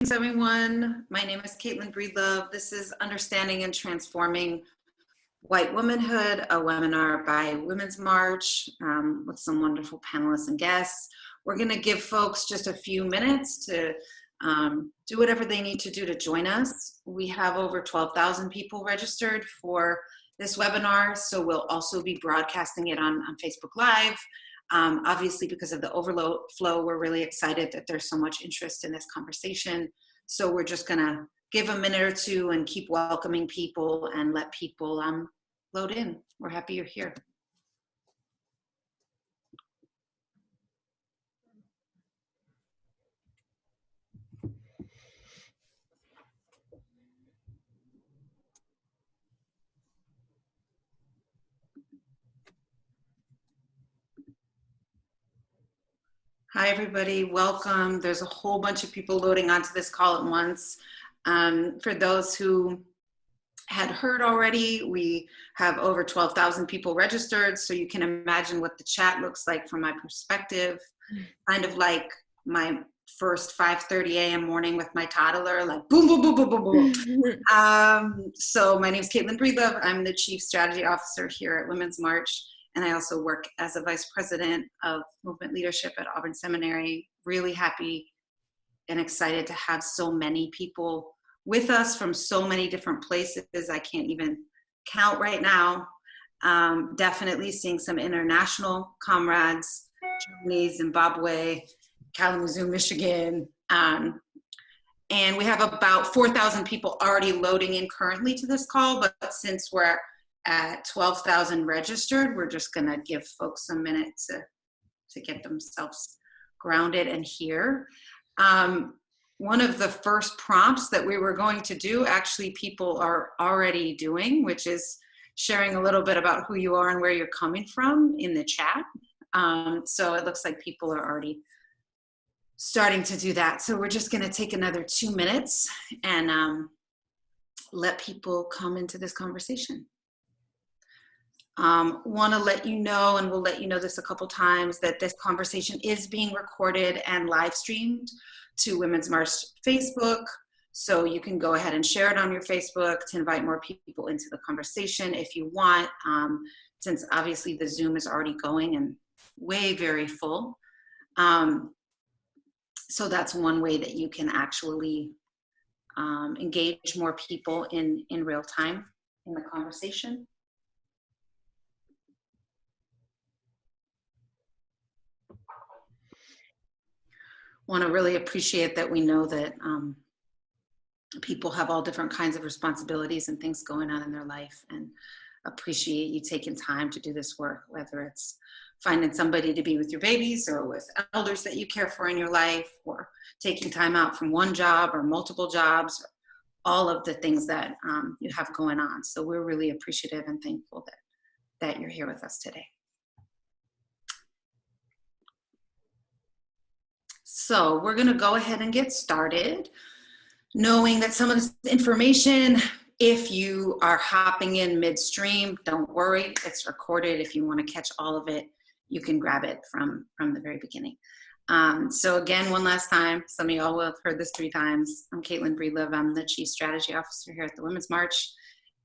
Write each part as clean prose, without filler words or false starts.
Everyone. My name is Caitlin Breedlove. This is Understanding and Transforming White Womanhood, a webinar by Women's March with some wonderful panelists and guests. We're going to give folks just a few minutes to do whatever they need to do to join us. We have over 12,000 people registered for this webinar, so we'll also be broadcasting it on Facebook Live. Obviously, because of the overflow, we're really excited that there's so much interest in this conversation. So we're just gonna give a minute or two and keep welcoming people and let people load in. We're happy you're here. Hi, everybody. Welcome. There's a whole bunch of people loading onto this call at once. For those who had heard already, we have over 12,000 people registered, so you can imagine what the chat looks like from my perspective. Kind of like my first 5:30 a.m. morning with my toddler, like boom, boom, boom, boom, boom, boom. So my name is Caitlin Breedlove. I'm the Chief Strategy Officer here at Women's March. And I also work as a Vice President of Movement Leadership at Auburn Seminary. Really happy and excited to have so many people with us from so many different places. I can't even count right now. Definitely seeing some international comrades, Germany, Zimbabwe, Kalamazoo, Michigan. And we have about 4,000 people already loading in currently to this call, but since we're at 12,000 registered, we're just gonna give folks a minute to get themselves grounded and here. One of the first prompts that we were going to do, actually people are already doing, which is sharing a little bit about who you are and where you're coming from in the chat. So it looks like people are already starting to do that. So we're just gonna take another 2 minutes and let people come into this conversation. Want to let you know, and we'll let you know this a couple times, that this conversation is being recorded and live streamed to Women's March Facebook. So you can go ahead and share it on your Facebook to invite more people into the conversation if you want, since obviously the Zoom is already going and way very full. So that's one way that you can actually engage more people in real time in the conversation. Want to really appreciate that we know that people have all different kinds of responsibilities and things going on in their life, and appreciate you taking time to do this work, whether it's finding somebody to be with your babies or with elders that you care for in your life, or taking time out from one job or multiple jobs, or all of the things that you have going on. So we're really appreciative and thankful that you're here with us today. So we're gonna go ahead and get started, knowing that some of this information, if you are hopping in midstream, don't worry, it's recorded. If you wanna catch all of it, you can grab it from the very beginning. So again, one last time, some of y'all will have heard this 3 times. I'm Caitlin Breedlove. I'm the Chief Strategy Officer here at the Women's March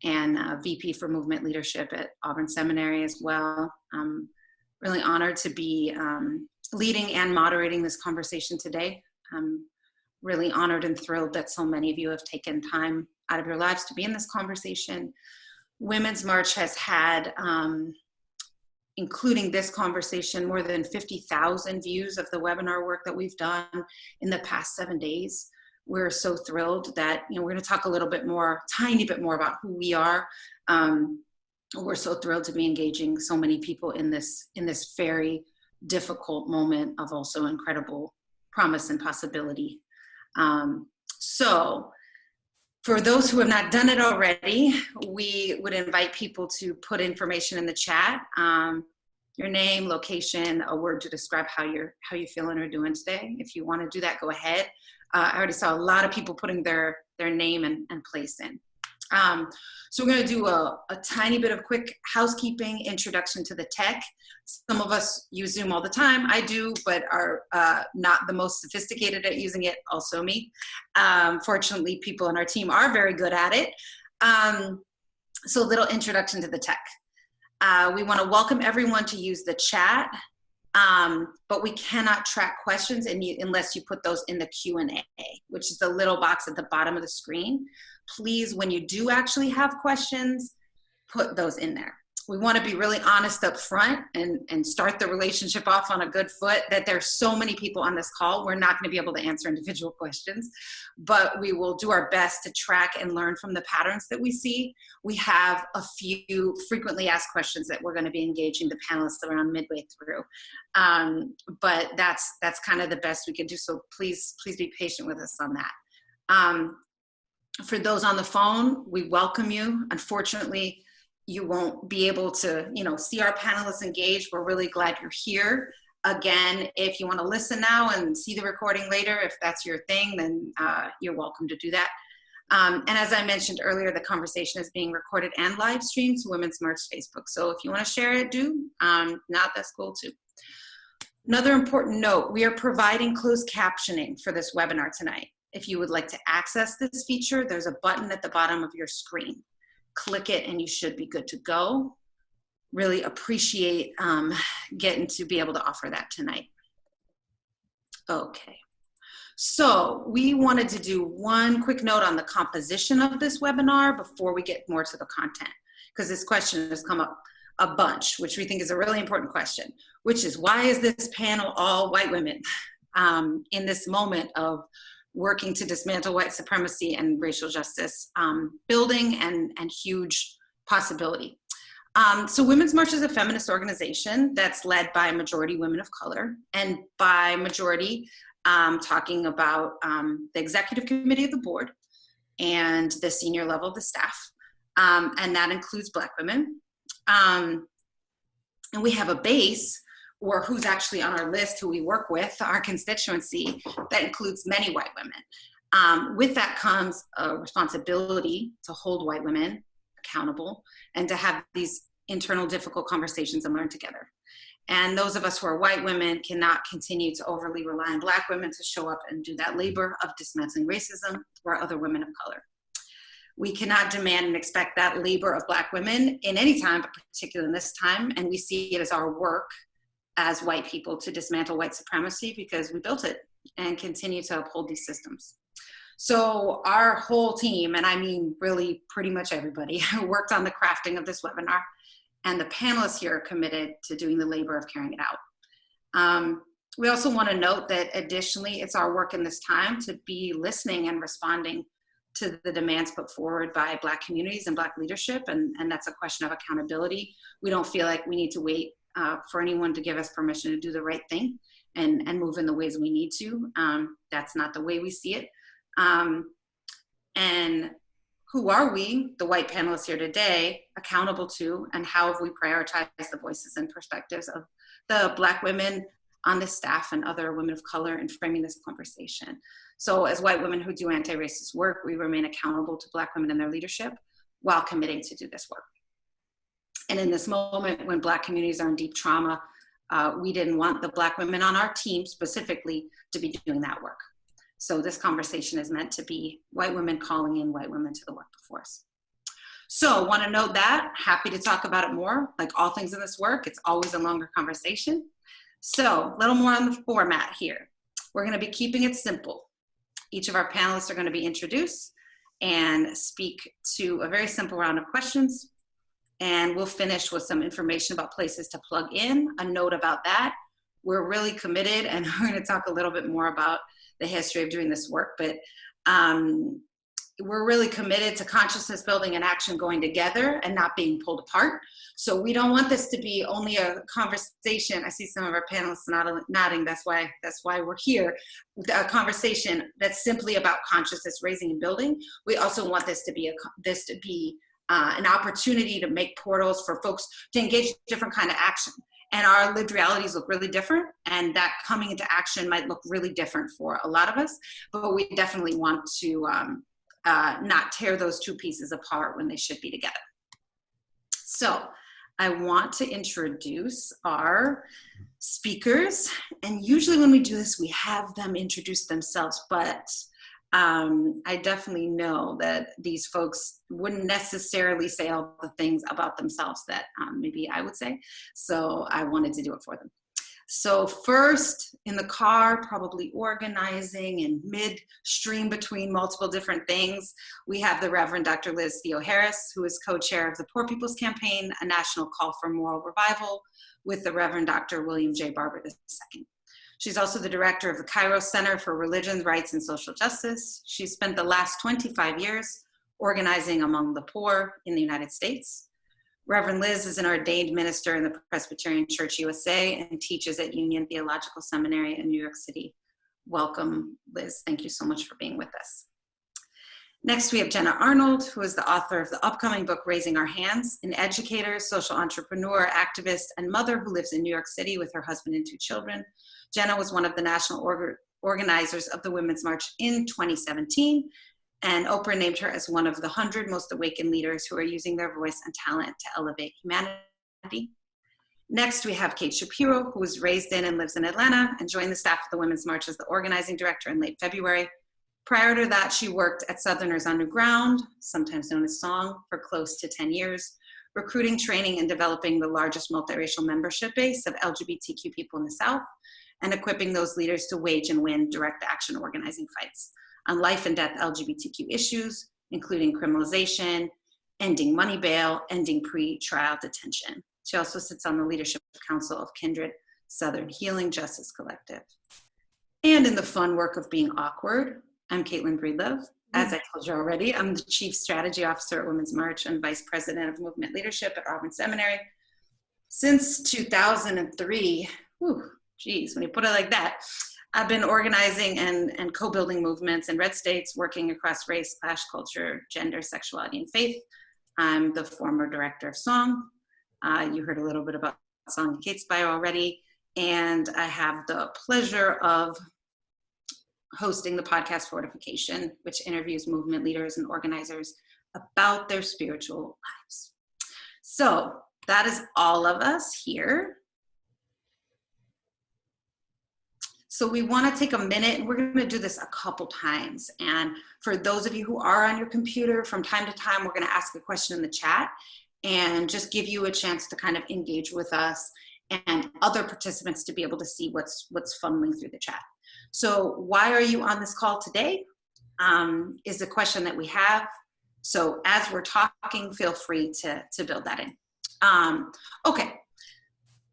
and VP for Movement Leadership at Auburn Seminary as well. I'm really honored to be leading and moderating this conversation today. I'm really honored and thrilled that so many of you have taken time out of your lives to be in this conversation. Women's March has had, including this conversation, more than 50,000 views of the webinar work that we've done in the past 7 days. We're so thrilled that, we're gonna talk a little bit more, tiny bit more about who we are. We're so thrilled to be engaging so many people in this very difficult moment of also incredible promise and possibility. So for those who have not done it already, we would invite people to put information in the chat, your name, location, a word to describe how you're feeling or doing today. If you want to do that, go ahead. I already saw a lot of people putting their name and place in. So we're going to do a tiny bit of quick housekeeping, introduction to the tech. Some of us use Zoom all the time. I do, but are not the most sophisticated at using it, also me. Fortunately, people on our team are very good at it. So a little introduction to the tech. We want to welcome everyone to use the chat, but we cannot track questions unless you put those in the Q&A, which is the little box at the bottom of the screen. Please, when you do actually have questions, put those in there. We want to be really honest up front and start the relationship off on a good foot, that there's so many people on this call. We're not going to be able to answer individual questions, but we will do our best to track and learn from the patterns that we see. We have a few frequently asked questions that we're going to be engaging the panelists around midway through. But that's kind of the best we can do. So please be patient with us on that. For those on the phone, we welcome you. Unfortunately, you won't be able to, see our panelists engage. We're really glad you're here. Again, if you want to listen now and see the recording later, if that's your thing, then you're welcome to do that. And as I mentioned earlier, the conversation is being recorded and live streamed to Women's March Facebook. So if you want to share it, do. Not, that's cool too. Another important note, we are providing closed captioning for this webinar tonight. If you would like to access this feature, there's a button at the bottom of your screen. Click it and you should be good to go. Really appreciate getting to be able to offer that tonight. Okay, so we wanted to do one quick note on the composition of this webinar before we get more to the content, because this question has come up a bunch, which we think is a really important question, which is, why is this panel all white women in this moment of working to dismantle white supremacy and racial justice building and huge possibility. So Women's March is a feminist organization that's led by majority women of color, and by majority, talking about the executive committee of the board and the senior level of the staff, and that includes Black women. And we have a base, or who's actually on our list, who we work with, our constituency, that includes many white women. With that comes a responsibility to hold white women accountable and to have these internal difficult conversations and learn together. And those of us who are white women cannot continue to overly rely on Black women to show up and do that labor of dismantling racism or other women of color. We cannot demand and expect that labor of Black women in any time, but particularly in this time, and we see it as our work as white people to dismantle white supremacy because we built it and continue to uphold these systems. So our whole team, and I mean really pretty much everybody, worked on the crafting of this webinar, and the panelists here are committed to doing the labor of carrying it out. We also want to note that additionally, it's our work in this time to be listening and responding to the demands put forward by Black communities and Black leadership, and that's a question of accountability. We don't feel like we need to wait for anyone to give us permission to do the right thing and move in the ways we need to. That's not the way we see it. And who are we, the white panelists here today, accountable to, and how have we prioritized the voices and perspectives of the Black women on this staff and other women of color in framing this conversation? So as white women who do anti-racist work, we remain accountable to Black women and their leadership while committing to do this work. And in this moment when Black communities are in deep trauma, we didn't want the Black women on our team specifically to be doing that work. So this conversation is meant to be white women calling in white women to the work before us. So want to note that, happy to talk about it more. Like all things in this work, it's always a longer conversation. So a little more on the format here. We're going to be keeping it simple. Each of our panelists are going to be introduced and speak to a very simple round of questions. And we'll finish with some information about places to plug in. A note about that, we're really committed, and we're going to talk a little bit more about the history of doing this work, but we're really committed to consciousness building and action going together and not being pulled apart. So we don't want this to be only a conversation. I see some of our panelists nodding. That's why we're here. A conversation that's simply about consciousness raising and building. We also want this to be an opportunity to make portals for folks to engage different kind of action. And our lived realities look really different, and that coming into action might look really different for a lot of us, but we definitely want to not tear those two pieces apart when they should be together. So I want to introduce our speakers, and usually when we do this, we have them introduce themselves, but I definitely know that these folks wouldn't necessarily say all the things about themselves that maybe I would say, so I wanted to do it for them. So first, in the car, probably organizing and midstream between multiple different things, we have the Reverend Dr. Liz Theo Harris, who is co-chair of the Poor People's Campaign, a national call for moral revival, with the Reverend Dr. William J. Barber II. She's also the director of the Kairos Center for Religion, Rights, and Social Justice. She's spent the last 25 years organizing among the poor in the United States. Reverend Liz is an ordained minister in the Presbyterian Church USA and teaches at Union Theological Seminary in New York City. Welcome, Liz. Thank you so much for being with us. Next, we have Jenna Arnold, who is the author of the upcoming book, Raising Our Hands, an educator, social entrepreneur, activist, and mother who lives in New York City with her husband and 2 children. Jenna was one of the national organizers of the Women's March in 2017, and Oprah named her as one of the 100 most awakened leaders who are using their voice and talent to elevate humanity. Next, we have Kate Shapiro, who was raised in and lives in Atlanta and joined the staff of the Women's March as the organizing director in late February. Prior to that, she worked at Southerners on New Ground, sometimes known as SONG, for close to 10 years, recruiting, training, and developing the largest multiracial membership base of LGBTQ people in the South, and equipping those leaders to wage and win direct action organizing fights on life and death LGBTQ issues, including criminalization, ending money bail, ending pre-trial detention. She also sits on the Leadership Council of Kindred Southern Healing Justice Collective. And in the fun work of being awkward, I'm Caitlin Breedlove. As I told you already, I'm the Chief Strategy Officer at Women's March and Vice President of Movement Leadership at Auburn Seminary. Since 2003, geez, when you put it like that, I've been organizing and co-building movements in red states, working across race, class, culture, gender, sexuality, and faith. I'm the former director of SONG. You heard a little bit about SONG in Kate's bio already, and I have the pleasure of hosting the podcast Fortification, which interviews movement leaders and organizers about their spiritual lives. So that is all of us here. So we want to take a minute, and we're going to do this a couple times. And for those of you who are on your computer, from time to time, we're going to ask a question in the chat and just give you a chance to kind of engage with us and other participants to be able to see what's funneling through the chat. So why are you on this call today is the question that we have. So as we're talking, feel free to build that in. Okay,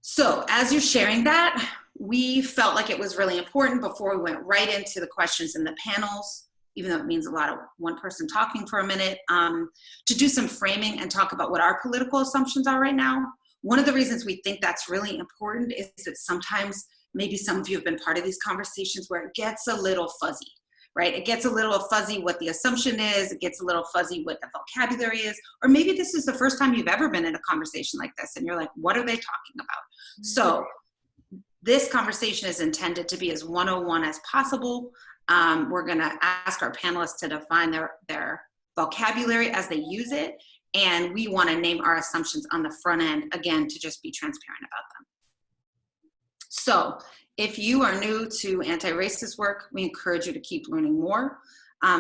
so as you're sharing that, we felt like it was really important before we went right into the questions in the panels, even though it means a lot of one person talking for a minute, to do some framing and talk about what our political assumptions are right now. One of the reasons we think that's really important is that sometimes maybe some of you have been part of these conversations where it gets a little fuzzy, right? It gets a little fuzzy what the assumption is, it gets a little fuzzy what the vocabulary is, or maybe this is the first time you've ever been in a conversation like this and you're like, what are they talking about? So this conversation is intended to be as 101 as possible. We're gonna ask our panelists to define their vocabulary as they use it, and we wanna name our assumptions on the front end, again, to just be transparent about them. So if you are new to anti-racist work, we encourage you to keep learning more.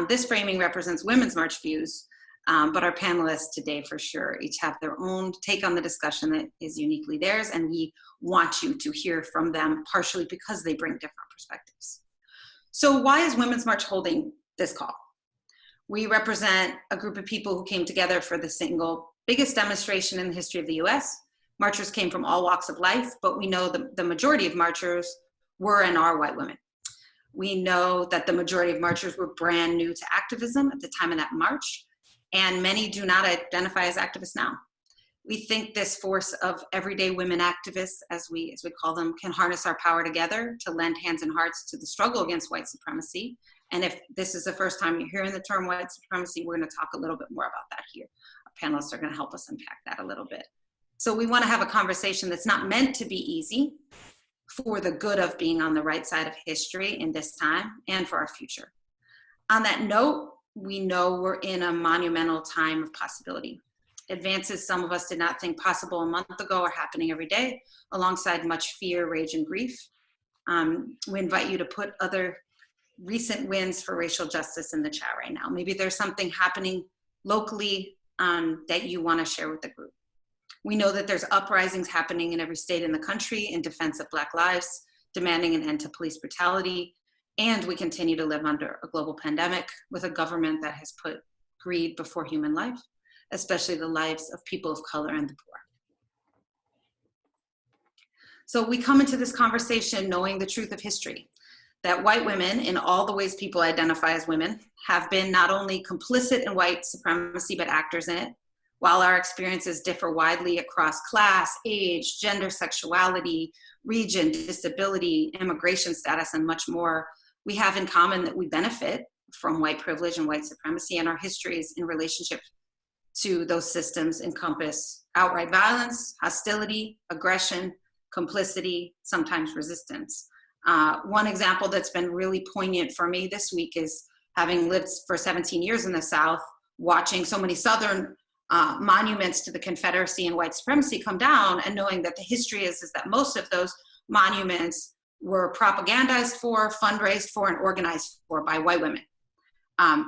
This framing represents Women's March views, but our panelists today for sure each have their own take on the discussion that is uniquely theirs, and we want you to hear from them partially because they bring different perspectives. So why is Women's March holding this call? We represent a group of people who came together for the single biggest demonstration in the history of the US. Marchers came from all walks of life, but we know the majority of marchers were and are white women. We know that the majority of marchers were brand new to activism at the time of that march, and many do not identify as activists now. We think this force of everyday women activists, as we call them, can harness our power together to lend hands and hearts to the struggle against white supremacy. And if this is the first time you're hearing the term white supremacy, we're going to talk a little bit more about that here. Our panelists are going to help us unpack that a little bit. So we want to have a conversation that's not meant to be easy, for the good of being on the right side of history in this time and for our future. On that note, we know we're in a monumental time of possibility. Advances some of us did not think possible a month ago are happening every day, alongside much fear, rage, and grief. We invite you to put other recent wins for racial justice in the chat right now. Maybe there's something happening locally that you want to share with the group. We know that there's uprisings happening in every state in the country in defense of Black lives, demanding an end to police brutality, and we continue to live under a global pandemic with a government that has put greed before human life, especially the lives of people of color and the poor. So we come into this conversation knowing the truth of history, that white women, in all the ways people identify as women, have been not only complicit in white supremacy, but actors in it. While our experiences differ widely across class, age, gender, sexuality, region, disability, immigration status, and much more, we have in common that we benefit from white privilege and white supremacy, and our histories in relationship to those systems encompass outright violence, hostility, aggression, complicity, sometimes resistance. One example that's been really poignant for me this week is having lived for 17 years in the South, watching so many Southern monuments to the Confederacy and white supremacy come down, and knowing that the history is that most of those monuments were propagandized for, fundraised for, and organized for by white women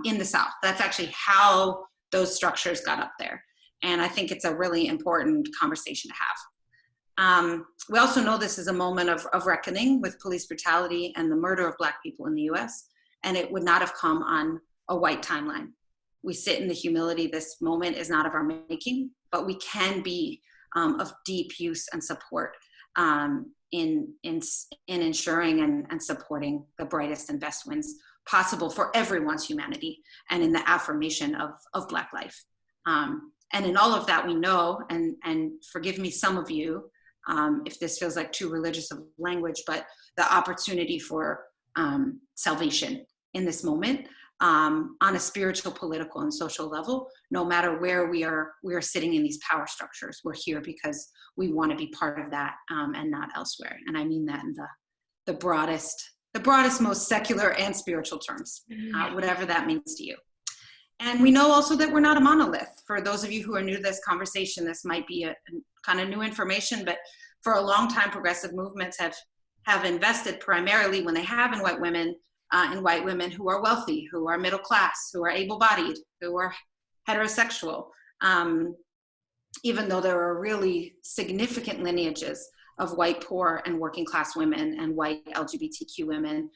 in the South. That's actually how those structures got up there. And I think it's a really important conversation to have. We also know this is a moment of reckoning with police brutality and the murder of Black people in the US, and it would not have come on a white timeline. We sit in the humility this moment is not of our making, but we can be of deep use and support in ensuring and supporting the brightest and best wins possible for everyone's humanity and in the affirmation of Black life. And in all of that, we know, and forgive me, some of you, if this feels like too religious of language, but the opportunity for salvation in this moment on a spiritual, political, and social level, no matter where we are sitting in these power structures. We're here because we want to be part of that and not elsewhere. And I mean that in the broadest, most secular and spiritual terms, whatever that means to you. And we know also that we're not a monolith. For those of you who are new to this conversation, this might be a kind of new information, but for a long time, progressive movements have invested primarily when they have in white women who are wealthy, who are middle class, who are able-bodied, who are heterosexual, even though there are really significant lineages of white poor and working class women and white LGBTQ women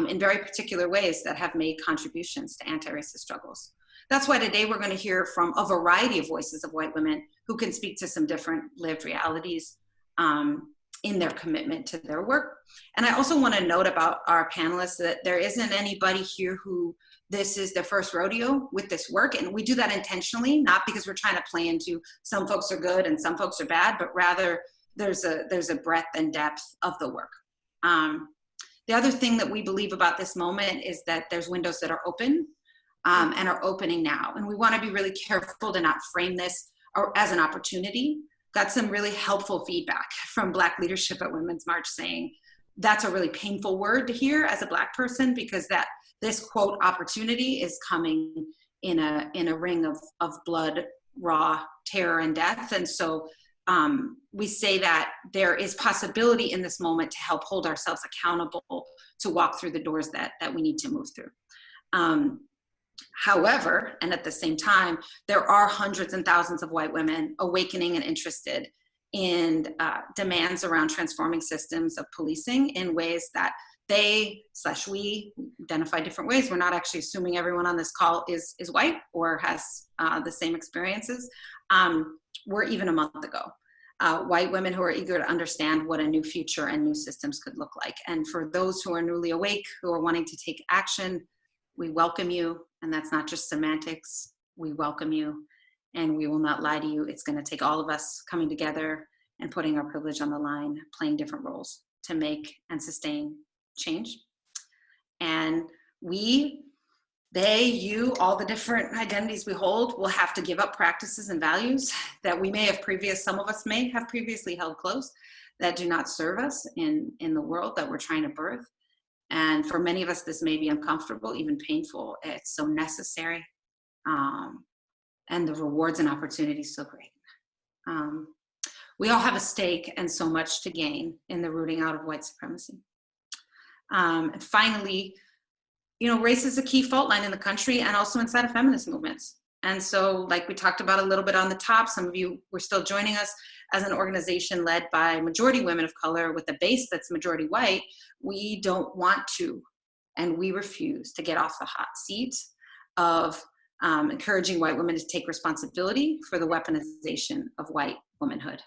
in very particular ways that have made contributions to anti-racist struggles. That's why today we're going to hear from a variety of voices of white women who can speak to some different lived realities in their commitment to their work. And I also want to note about our panelists that there isn't anybody here who this is their first rodeo with this work. And we do that intentionally, not because we're trying to play into some folks are good and some folks are bad, but rather there's a breadth and depth of the work. The other thing that we believe about this moment is that there's windows that are open and are opening now. And we want to be really careful to not frame this as an opportunity. Got some really helpful feedback from Black leadership at Women's March saying, that's a really painful word to hear as a Black person, because that this quote opportunity is coming in a ring of blood, raw terror and death. And so we say that there is possibility in this moment to help hold ourselves accountable to walk through the doors that we need to move through. However, and at the same time, there are hundreds and thousands of white women awakening and interested in demands around transforming systems of policing in ways that we identify different ways. We're not actually assuming everyone on this call is white or has the same experiences. Were even a month ago. White women who are eager to understand what a new future and new systems could look like. And for those who are newly awake, who are wanting to take action, we welcome you. And that's not just semantics. We welcome you, and we will not lie to you. It's going to take all of us coming together and putting our privilege on the line, playing different roles to make and sustain change. And we, they, you, all the different identities we hold will have to give up practices and values that we may have some of us may have previously held close, that do not serve us in the world that we're trying to birth. And for many of us, this may be uncomfortable, even painful. It's so necessary. And the rewards and opportunities so great. We all have a stake and so much to gain in the rooting out of white supremacy. And finally, race is a key fault line in the country and also inside of feminist movements. And so, like we talked about a little bit on the top, some of you were still joining us as an organization led by majority women of color with a base that's majority white. We don't want to, and we refuse to get off the hot seat of encouraging white women to take responsibility for the weaponization of white womanhood.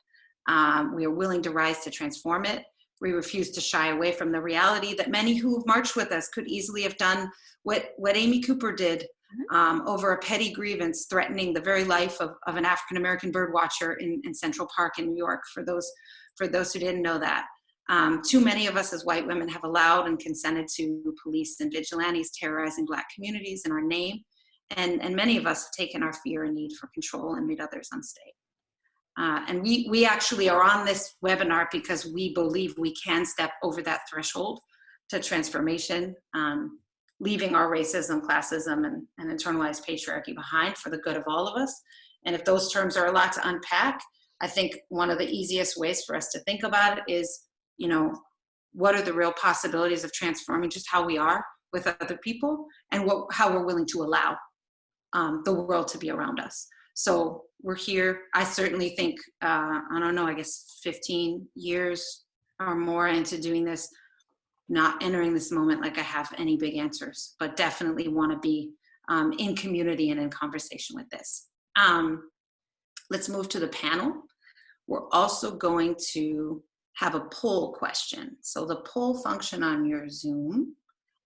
We are willing to rise to transform it. We refuse to shy away from the reality that many who have marched with us could easily have done what Amy Cooper did over a petty grievance threatening the very life of an African-American bird watcher in Central Park in New York, for those who didn't know that. Too many of us as white women have allowed and consented to police and vigilantes terrorizing Black communities in our name, and many of us have taken our fear and need for control and made others unstable. And we actually are on this webinar because we believe we can step over that threshold to transformation, leaving our racism, classism, and internalized patriarchy behind for the good of all of us. And if those terms are a lot to unpack, I think one of the easiest ways for us to think about it is, what are the real possibilities of transforming just how we are with other people, and how we're willing to allow the world to be around us. So we're here. I certainly think, I guess 15 years or more into doing this, not entering this moment like I have any big answers, but definitely want to be in community and in conversation with this. Let's move to the panel. We're also going to have a poll question. So the poll function on your Zoom,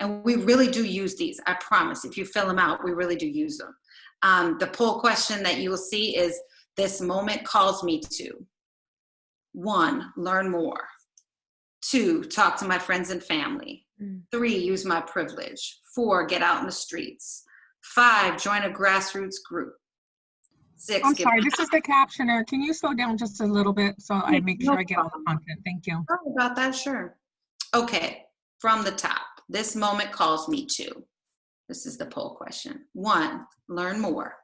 and we really do use these, I promise. If you fill them out, we really do use them. The poll question that you will see is, this moment calls me to 1, learn more. 2, talk to my friends and family. 3, use my privilege. 4, get out in the streets. 5, join a grassroots group. 6, I'm sorry, this is the captioner. Can you slow down just a little bit so I make sure I get all the content? Thank you. Sorry about that, sure. Okay, from the top, this moment calls me to. This is the poll question. 1, learn more.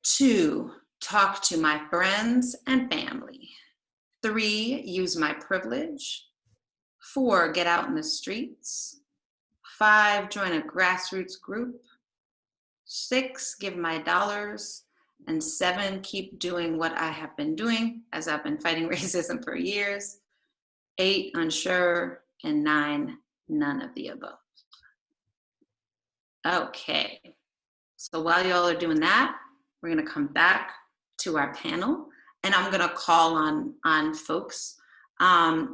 2, talk to my friends and family. 3, use my privilege. 4, get out in the streets. 5, join a grassroots group. 6, give my dollars. And 7, keep doing what I have been doing as I've been fighting racism for years. 8, unsure. And 9, none of the above. Okay, so while y'all are doing that, we're gonna come back to our panel, and I'm gonna call on folks.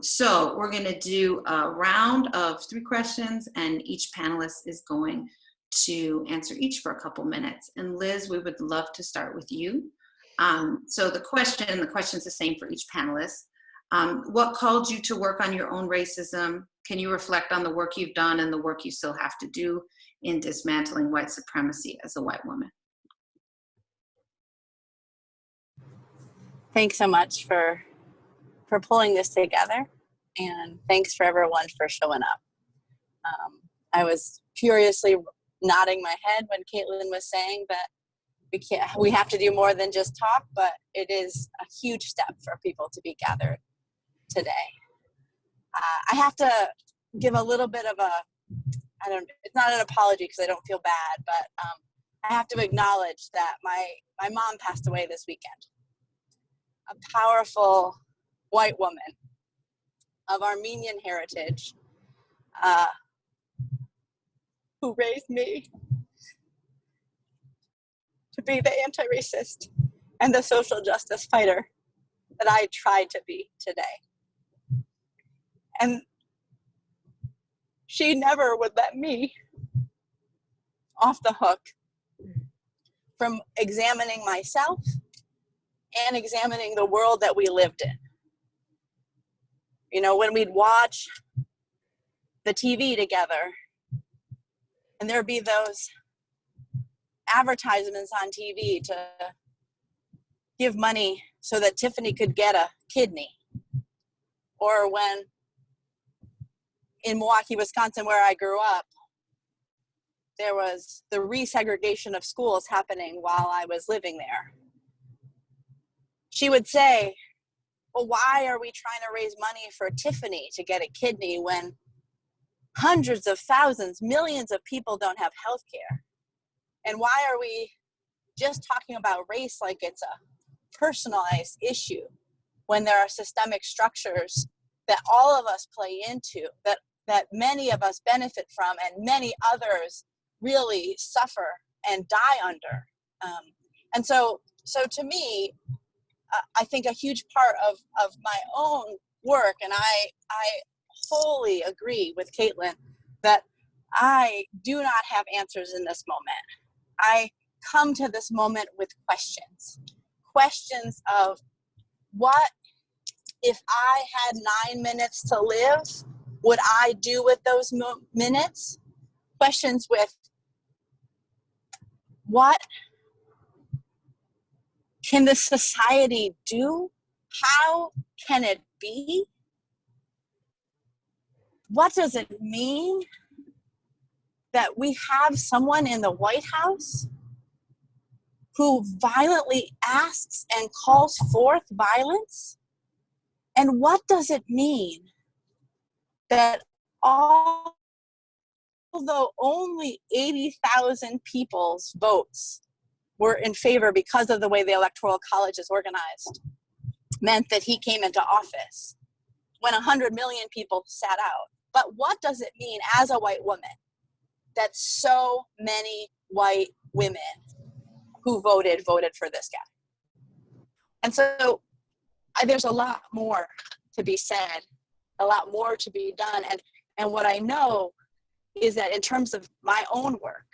So we're gonna do a round of 3 questions, and each panelist is going to answer each for a couple minutes. And Liz, we would love to start with you. So the question's the same for each panelist. What called you to work on your own racism? Can you reflect on the work you've done and the work you still have to do in dismantling white supremacy as a white woman? Thanks so much for pulling this together, and thanks for everyone for showing up. I was furiously nodding my head when Caitlin was saying that we have to do more than just talk, but it is a huge step for people to be gathered today. I have to give a little bit of it's not an apology because I don't feel bad, but I have to acknowledge that my mom passed away this weekend. A powerful white woman of Armenian heritage who raised me to be the anti-racist and the social justice fighter that I tried to be today. And she never would let me off the hook from examining myself and examining the world that we lived in. You know, when we'd watch the TV together, and there'd be those advertisements on TV to give money so that Tiffany could get a kidney. Or when in Milwaukee, Wisconsin, where I grew up, there was the resegregation of schools happening while I was living there. She would say, well, why are we trying to raise money for Tiffany to get a kidney when hundreds of thousands, millions of people don't have health care? And why are we just talking about race like it's a personalized issue when there are systemic structures that all of us play into, that many of us benefit from and many others really suffer and die under? And so to me, I think a huge part of my own work, and I wholly agree with Caitlin, that I do not have answers in this moment. I come to this moment with questions of what if I had 9 minutes to live, would I do with those minutes? Questions with what can this society do? How can it be? What does it mean that we have someone in the White House who violently asks and calls forth violence? And what does it mean that although only 80,000 people's votes were in favor because of the way the Electoral College is organized, meant that he came into office when 100 million people sat out? But what does it mean as a white woman that so many white women who voted for this guy? And so there's a lot more to be said, a lot more to be done. And what I know is that in terms of my own work,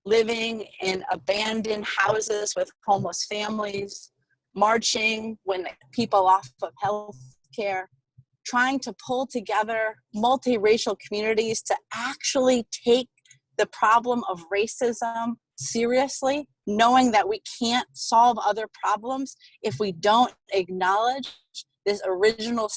living in abandoned houses with homeless families, marching when people off of health care, trying to pull together multiracial communities to actually take the problem of racism seriously, knowing that we can't solve other problems if we don't acknowledge this original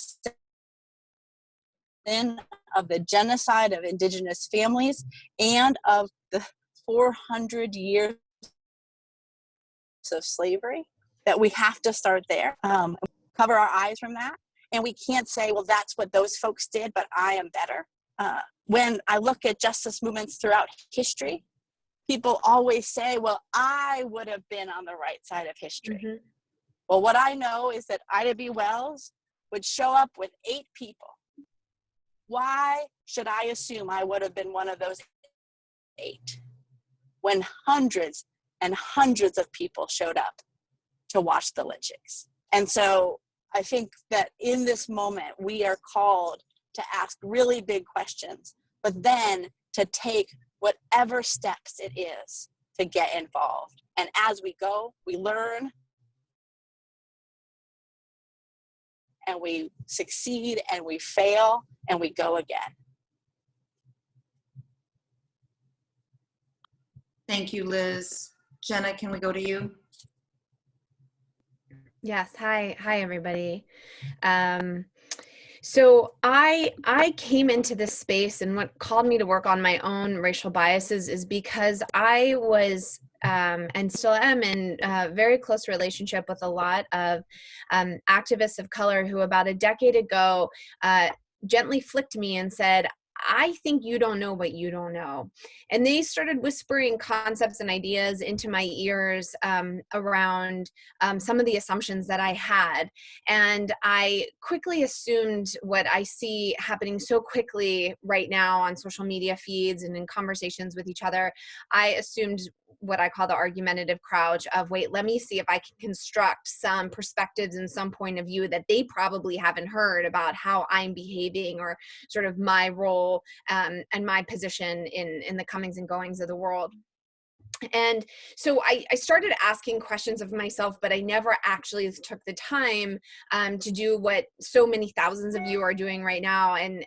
sin of the genocide of indigenous families and of the 400 years of slavery, that we have to start there, cover our eyes from that. And we can't say, well, that's what those folks did, but I am better. When I look at justice movements throughout history, people always say, well, I would have been on the right side of history. Mm-hmm. Well, what I know is that Ida B. Wells would show up with 8 people. Why should I assume I would have been one of those 8 when hundreds and hundreds of people showed up to watch the lynchings? And so I think that in this moment, we are called to ask really big questions, but then to take whatever steps it is to get involved. And as we go, we learn and we succeed and we fail and we go again. Thank you, Liz. Jenna, can we go to you? Yes. Hi, everybody. So I came into this space, and what called me to work on my own racial biases is because I was and still am in a very close relationship with a lot of activists of color who about a decade ago gently flicked me and said, I think you don't know what you don't know. And they started whispering concepts and ideas into my ears around some of the assumptions that I had. And I quickly assumed what I see happening so quickly right now on social media feeds and in conversations with each other. I assumed what I call the argumentative crouch of, wait, let me see if I can construct some perspectives and some point of view that they probably haven't heard about how I'm behaving or sort of my role and my position in the comings and goings of the world. And so I started asking questions of myself, but I never actually took the time to do what so many thousands of you are doing right now. And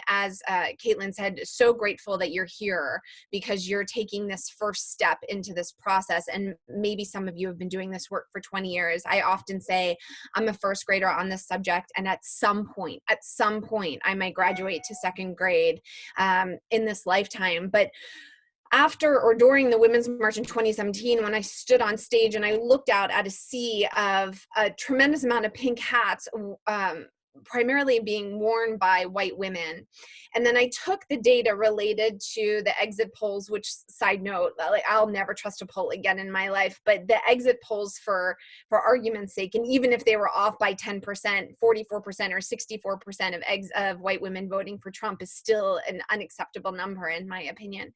as Caitlin said, so grateful that you're here because you're taking this first step into this process. And maybe some of you have been doing this work for 20 years. I often say I'm a first grader on this subject, and at some point, I might graduate to second grade in this lifetime. But after or during the Women's March in 2017, when I stood on stage and I looked out at a sea of a tremendous amount of pink hats, primarily being worn by white women. And then I took the data related to the exit polls, which, side note, like, I'll never trust a poll again in my life, but the exit polls for argument's sake, and even if they were off by 10%, 44% or 64% of white women voting for Trump is still an unacceptable number in my opinion.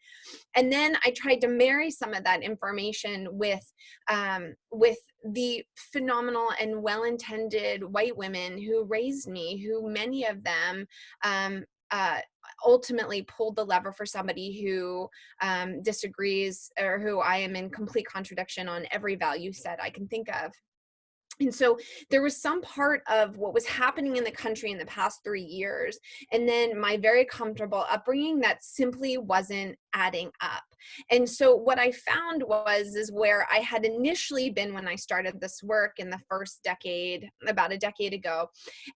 And then I tried to marry some of that information with the phenomenal and well-intended white women who raised me, who many of them ultimately pulled the lever for somebody who disagrees or who I am in complete contradiction on every value set I can think of. And so there was some part of what was happening in the country in the past 3 years, and then my very comfortable upbringing that simply wasn't adding up. And so what I found is where I had initially been when I started this work in the first decade, about a decade ago,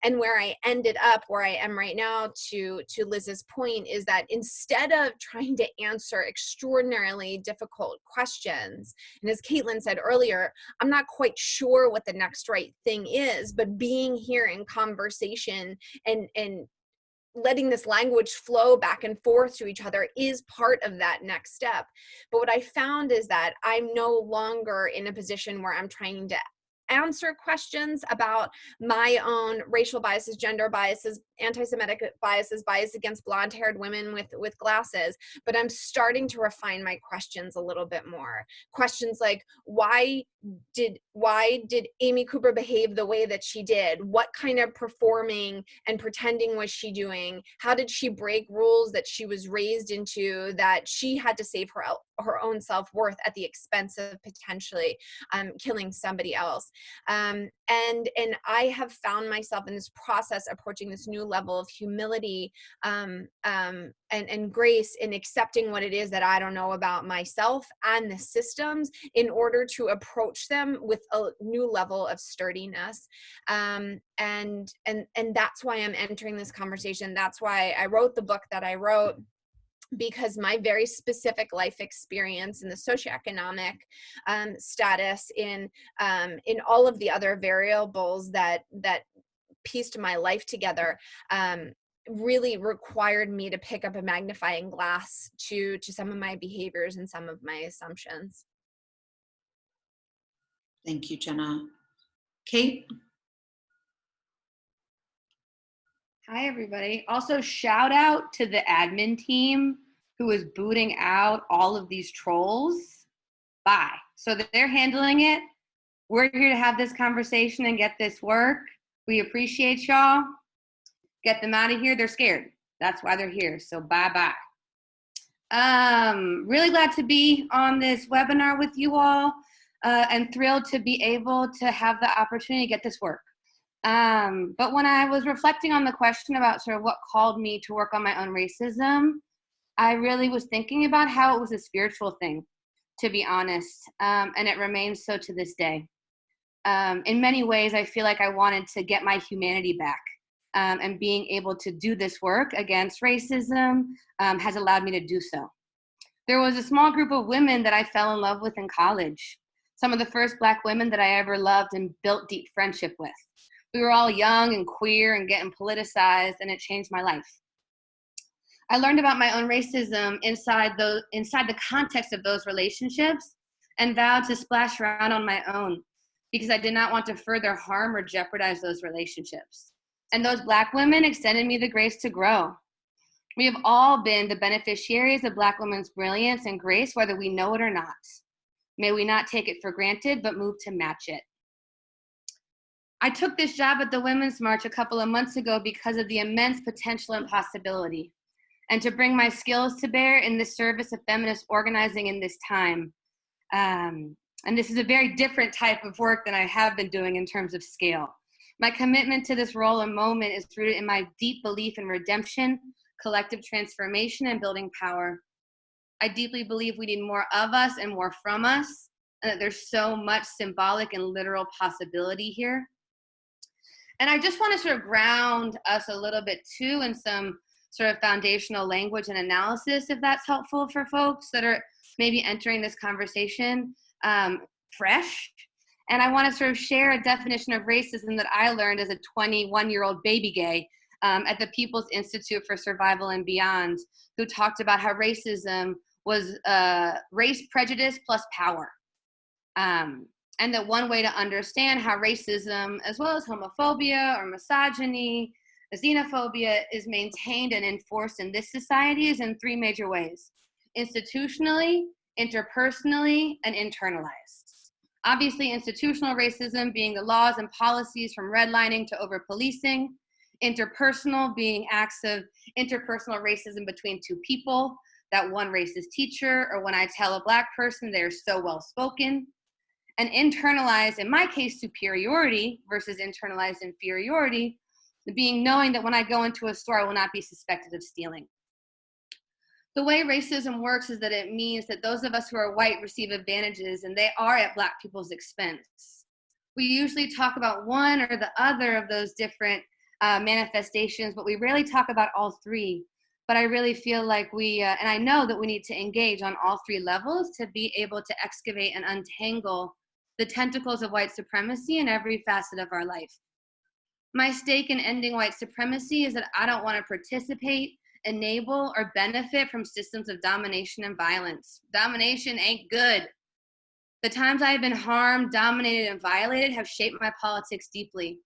and where I ended up, where I am right now, to Liz's point, is that instead of trying to answer extraordinarily difficult questions, and as Caitlin said earlier, I'm not quite sure what the next right thing is, but being here in conversation and letting this language flow back and forth to each other is part of that next step. But what I found is that I'm no longer in a position where I'm trying to answer questions about my own racial biases, gender biases, anti-Semitic biases, bias against blonde-haired women with glasses, but I'm starting to refine my questions a little bit more. Questions like, why did Amy Cooper behave the way that she did? What kind of performing and pretending was she doing? How did she break rules that she was raised into, that she had to save her own self-worth at the expense of potentially killing somebody else? And I have found myself in this process approaching this new level of humility and grace in accepting what it is that I don't know about myself and the systems in order to approach them with a new level of sturdiness. And that's why I'm entering this conversation. That's why I wrote the book that I wrote, because my very specific life experience in the socioeconomic status, in all of the other variables that pieced my life together, really required me to pick up a magnifying glass to some of my behaviors and some of my assumptions. Thank you, Jenna. Kate? Hi, everybody. Also, shout out to the admin team who is booting out all of these trolls. Bye. So they're handling it. We're here to have this conversation and get this work. We appreciate y'all. Get them out of here. They're scared. That's why they're here. So bye-bye. Really glad to be on this webinar with you all, and thrilled to be able to have the opportunity to get this work. But when I was reflecting on the question about sort of what called me to work on my own racism, I really was thinking about how it was a spiritual thing, to be honest, and it remains so to this day. In many ways, I feel like I wanted to get my humanity back, and being able to do this work against racism has allowed me to do so. There was a small group of women that I fell in love with in college, some of the first Black women that I ever loved and built deep friendship with. We were all young and queer and getting politicized, and it changed my life. I learned about my own racism inside the context of those relationships, and vowed to splash around on my own because I did not want to further harm or jeopardize those relationships. And those Black women extended me the grace to grow. We have all been the beneficiaries of Black women's brilliance and grace, whether we know it or not. May we not take it for granted, but move to match it. I took this job at the Women's March a couple of months ago because of the immense potential and possibility, and to bring my skills to bear in the service of feminist organizing in this time, And this is a very different type of work than I have been doing in terms of scale. My commitment to this role and moment is rooted in my deep belief in redemption, collective transformation, and building power. I deeply believe we need more of us and more from us, and that there's so much symbolic and literal possibility here. And I just want to sort of ground us a little bit too in some sort of foundational language and analysis, if that's helpful for folks that are maybe entering this conversation fresh. And I want to sort of share a definition of racism that I learned as a 21-year-old baby gay at the People's Institute for Survival and Beyond, who talked about how racism was race prejudice plus power. And that one way to understand how racism, as well as homophobia or misogyny, xenophobia, is maintained and enforced in this society is in three major ways: institutionally, interpersonally, and internalized. Obviously, institutional racism being the laws and policies from redlining to over-policing, interpersonal being acts of interpersonal racism between two people, that one racist teacher, or when I tell a Black person they're so well-spoken, and internalized, in my case, superiority versus internalized inferiority, being knowing that when I go into a store, I will not be suspected of stealing. The way racism works is that it means that those of us who are white receive advantages, and they are at Black people's expense. We usually talk about one or the other of those different manifestations, but we rarely talk about all three. But I really feel like and I know that we need to engage on all three levels to be able to excavate and untangle the tentacles of white supremacy in every facet of our life. My stake in ending white supremacy is that I don't want to participate, enable, or benefit from systems of domination and violence. Domination ain't good. The times I have been harmed, dominated, and violated have shaped my politics deeply.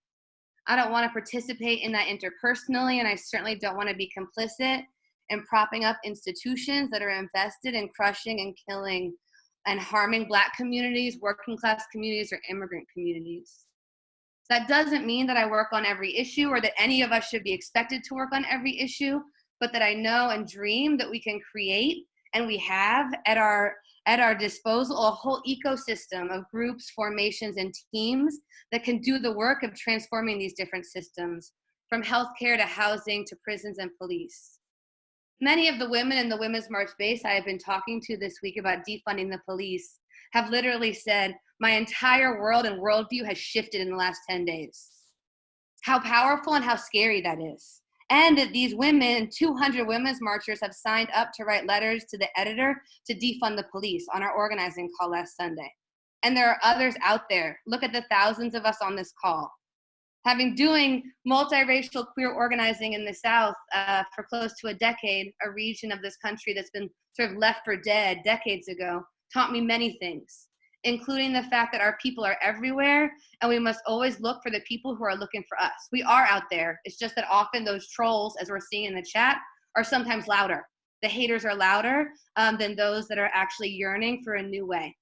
I don't want to participate in that interpersonally, and I certainly don't want to be complicit in propping up institutions that are invested in crushing and killing and harming Black communities, working class communities, or immigrant communities. That doesn't mean that I work on every issue or that any of us should be expected to work on every issue, but that I know and dream that we can create, and we have at our disposal, a whole ecosystem of groups, formations, and teams that can do the work of transforming these different systems, from healthcare to housing to prisons and police. Many of the women in the Women's March base I have been talking to this week about defunding the police have literally said, my entire world and worldview has shifted in the last 10 days. How powerful and how scary that is. And that these women, 200 women's marchers, have signed up to write letters to the editor to defund the police on our organizing call last Sunday. And there are others out there. Look at the thousands of us on this call. Having doing multiracial queer organizing in the South for close to a decade, a region of this country that's been sort of left for dead decades ago, taught me many things, including the fact that our people are everywhere, and we must always look for the people who are looking for us. We are out there. It's just that often those trolls, as we're seeing in the chat, are sometimes louder. The haters are louder than those that are actually yearning for a new way.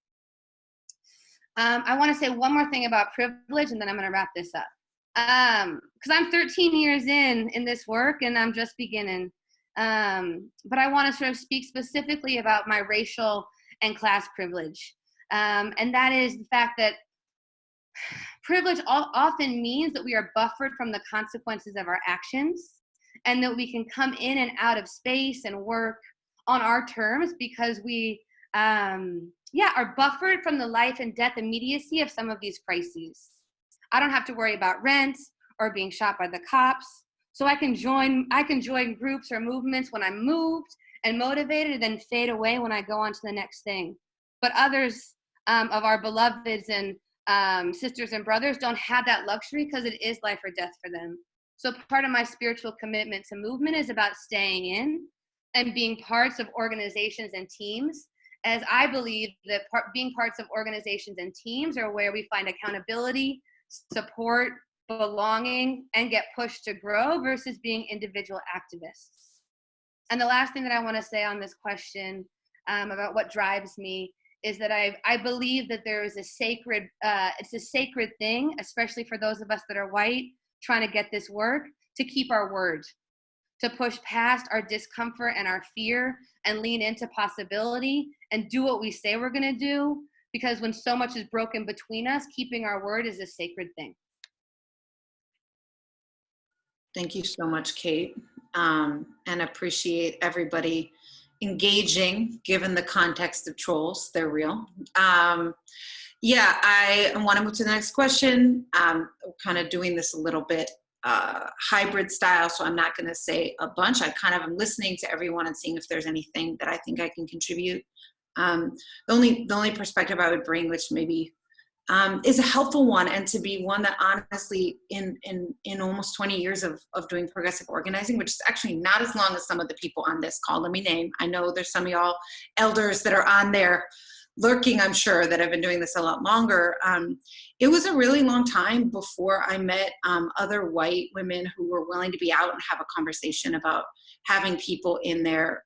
I want to say one more thing about privilege, and then I'm going to wrap this up. Because I'm 13 years in this work, and I'm just beginning. But I want to sort of speak specifically about my racial and class privilege. And that is the fact that privilege often means that we are buffered from the consequences of our actions, and that we can come in and out of space and work on our terms because we are buffered from the life and death immediacy of some of these crises. I don't have to worry about rent or being shot by the cops. So I can join groups or movements when I'm moved and motivated, and then fade away when I go on to the next thing. But others of our beloveds and sisters and brothers don't have that luxury because it is life or death for them. So part of my spiritual commitment to movement is about staying in and being parts of organizations and teams, as I believe that being parts of organizations and teams are where we find accountability, support, belonging, and get pushed to grow versus being individual activists. And the last thing that I want to say on this question about what drives me is that I believe that there is a sacred, it's a sacred thing, especially for those of us that are white, trying to get this work, to keep our word, to push past our discomfort and our fear and lean into possibility and do what we say we're going to do, because when so much is broken between us, keeping our word is a sacred thing. Thank you so much, Kate, and appreciate everybody engaging, given the context of trolls. They're real. Yeah, I want to move to the next question. We're kind of doing this a little bit hybrid style, so I'm not going to say a bunch. I kind of am listening to everyone and seeing if there's anything that I think I can contribute. The only perspective I would bring, which maybe is a helpful one, and to be one that honestly in almost 20 years of doing progressive organizing, which is actually not as long as some of the people on this call, let me name. I know there's some of y'all elders that are on there lurking, I'm sure, that have been doing this a lot longer. It was a really long time before I met other white women who were willing to be out and have a conversation about having people in their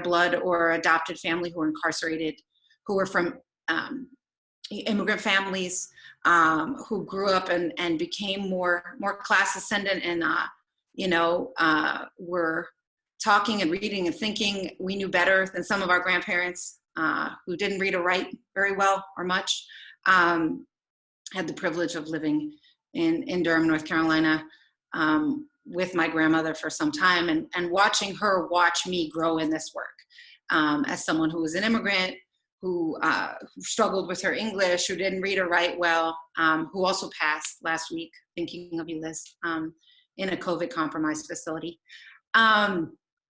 blood or adopted family who were incarcerated, who were from immigrant families, who grew up and became more class ascendant, and were talking and reading and thinking we knew better than some of our grandparents, who didn't read or write very well or much. Had the privilege of living in Durham, North Carolina, with my grandmother for some time, and watching her watch me grow in this work, as someone who was an immigrant, who struggled with her English, who didn't read or write well, who also passed last week, thinking of you, Liz, in a COVID compromised facility.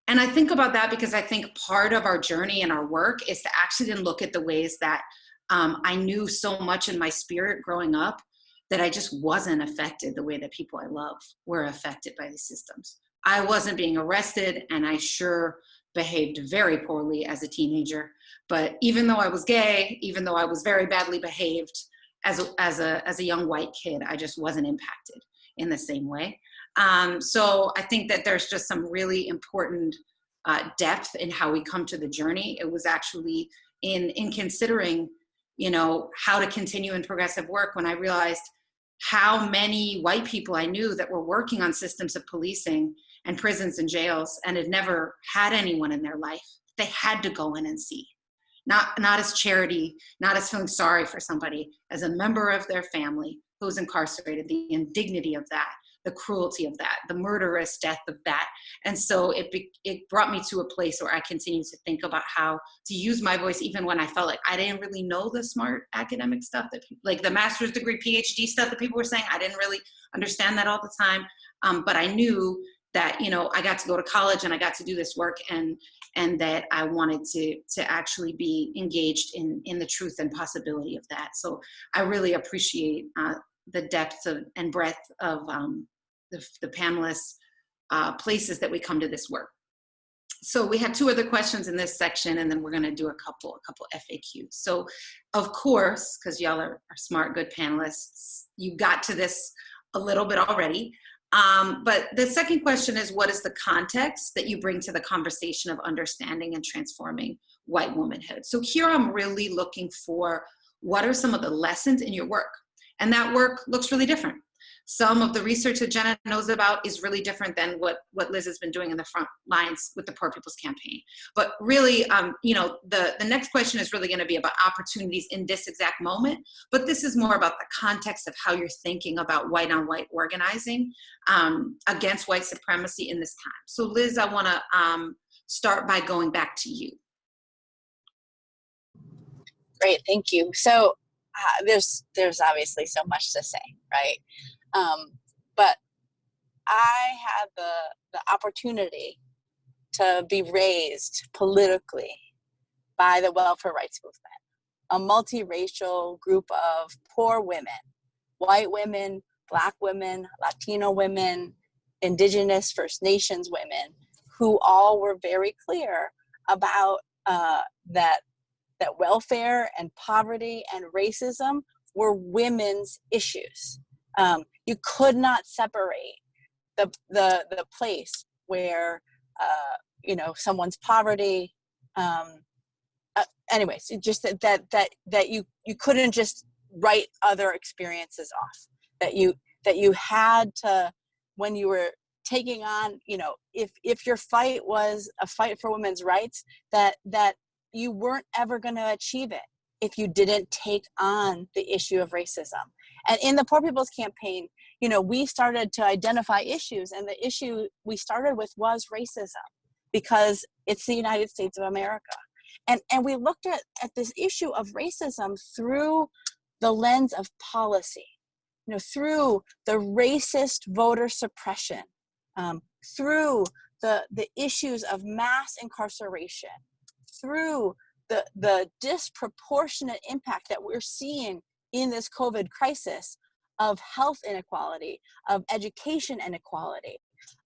And I think about that because I think part of our journey and our work is to actually then look at the ways that I knew so much in my spirit growing up that I just wasn't affected the way that people I love were affected by these systems. I wasn't being arrested, and I sure behaved very poorly as a teenager. But even though I was gay, even though I was very badly behaved as a young white kid, I just wasn't impacted in the same way. So I think that there's just some really important depth in how we come to the journey. It was actually in considering, how to continue in progressive work when I realized how many white people I knew that were working on systems of policing and prisons and jails and had never had anyone in their life they had to go in and see. Not as charity, not as feeling sorry for somebody, as a member of their family who's incarcerated, the indignity of that, the cruelty of that, the murderous death of that. And so it brought me to a place where I continue to think about how to use my voice even when I felt like I didn't really know the smart academic stuff, that like the master's degree, PhD stuff that people were saying. I didn't really understand that all the time, but I knew that, I got to go to college and I got to do this work, and that I wanted to actually be engaged in the truth and possibility of that. So I really appreciate the depth and breadth of the panelists' places that we come to this work. So we have two other questions in this section, and then we're going to do a couple FAQs. So of course, because y'all are smart, good panelists, you got to this a little bit already. But the second question is, what is the context that you bring to the conversation of understanding and transforming white womanhood? So here I'm really looking for, what are some of the lessons in your work? And that work looks really different. Some of the research that Jenna knows about is really different than what Liz has been doing in the front lines with the Poor People's Campaign. But really, the next question is really going to be about opportunities in this exact moment. But this is more about the context of how you're thinking about white-on-white organizing against white supremacy in this time. So Liz, I want to start by going back to you. Great, thank you. So there's obviously so much to say, right? But I had the opportunity to be raised politically by the welfare rights movement, a multiracial group of poor women, white women, Black women, Latino women, Indigenous First Nations women, who all were very clear about that welfare and poverty and racism were women's issues. You could not separate the place where someone's poverty. Anyways, it just that you couldn't just write other experiences off. That you had to, when you were taking on, if your fight was a fight for women's rights, that you weren't ever going to achieve it if you didn't take on the issue of racism. And in the Poor People's Campaign, you know, we started to identify issues, and the issue we started with was racism, because it's the United States of America. And we looked at this issue of racism through the lens of policy, you know, through the racist voter suppression, through the issues of mass incarceration, through the disproportionate impact that we're seeing in this COVID crisis of health inequality, of education inequality,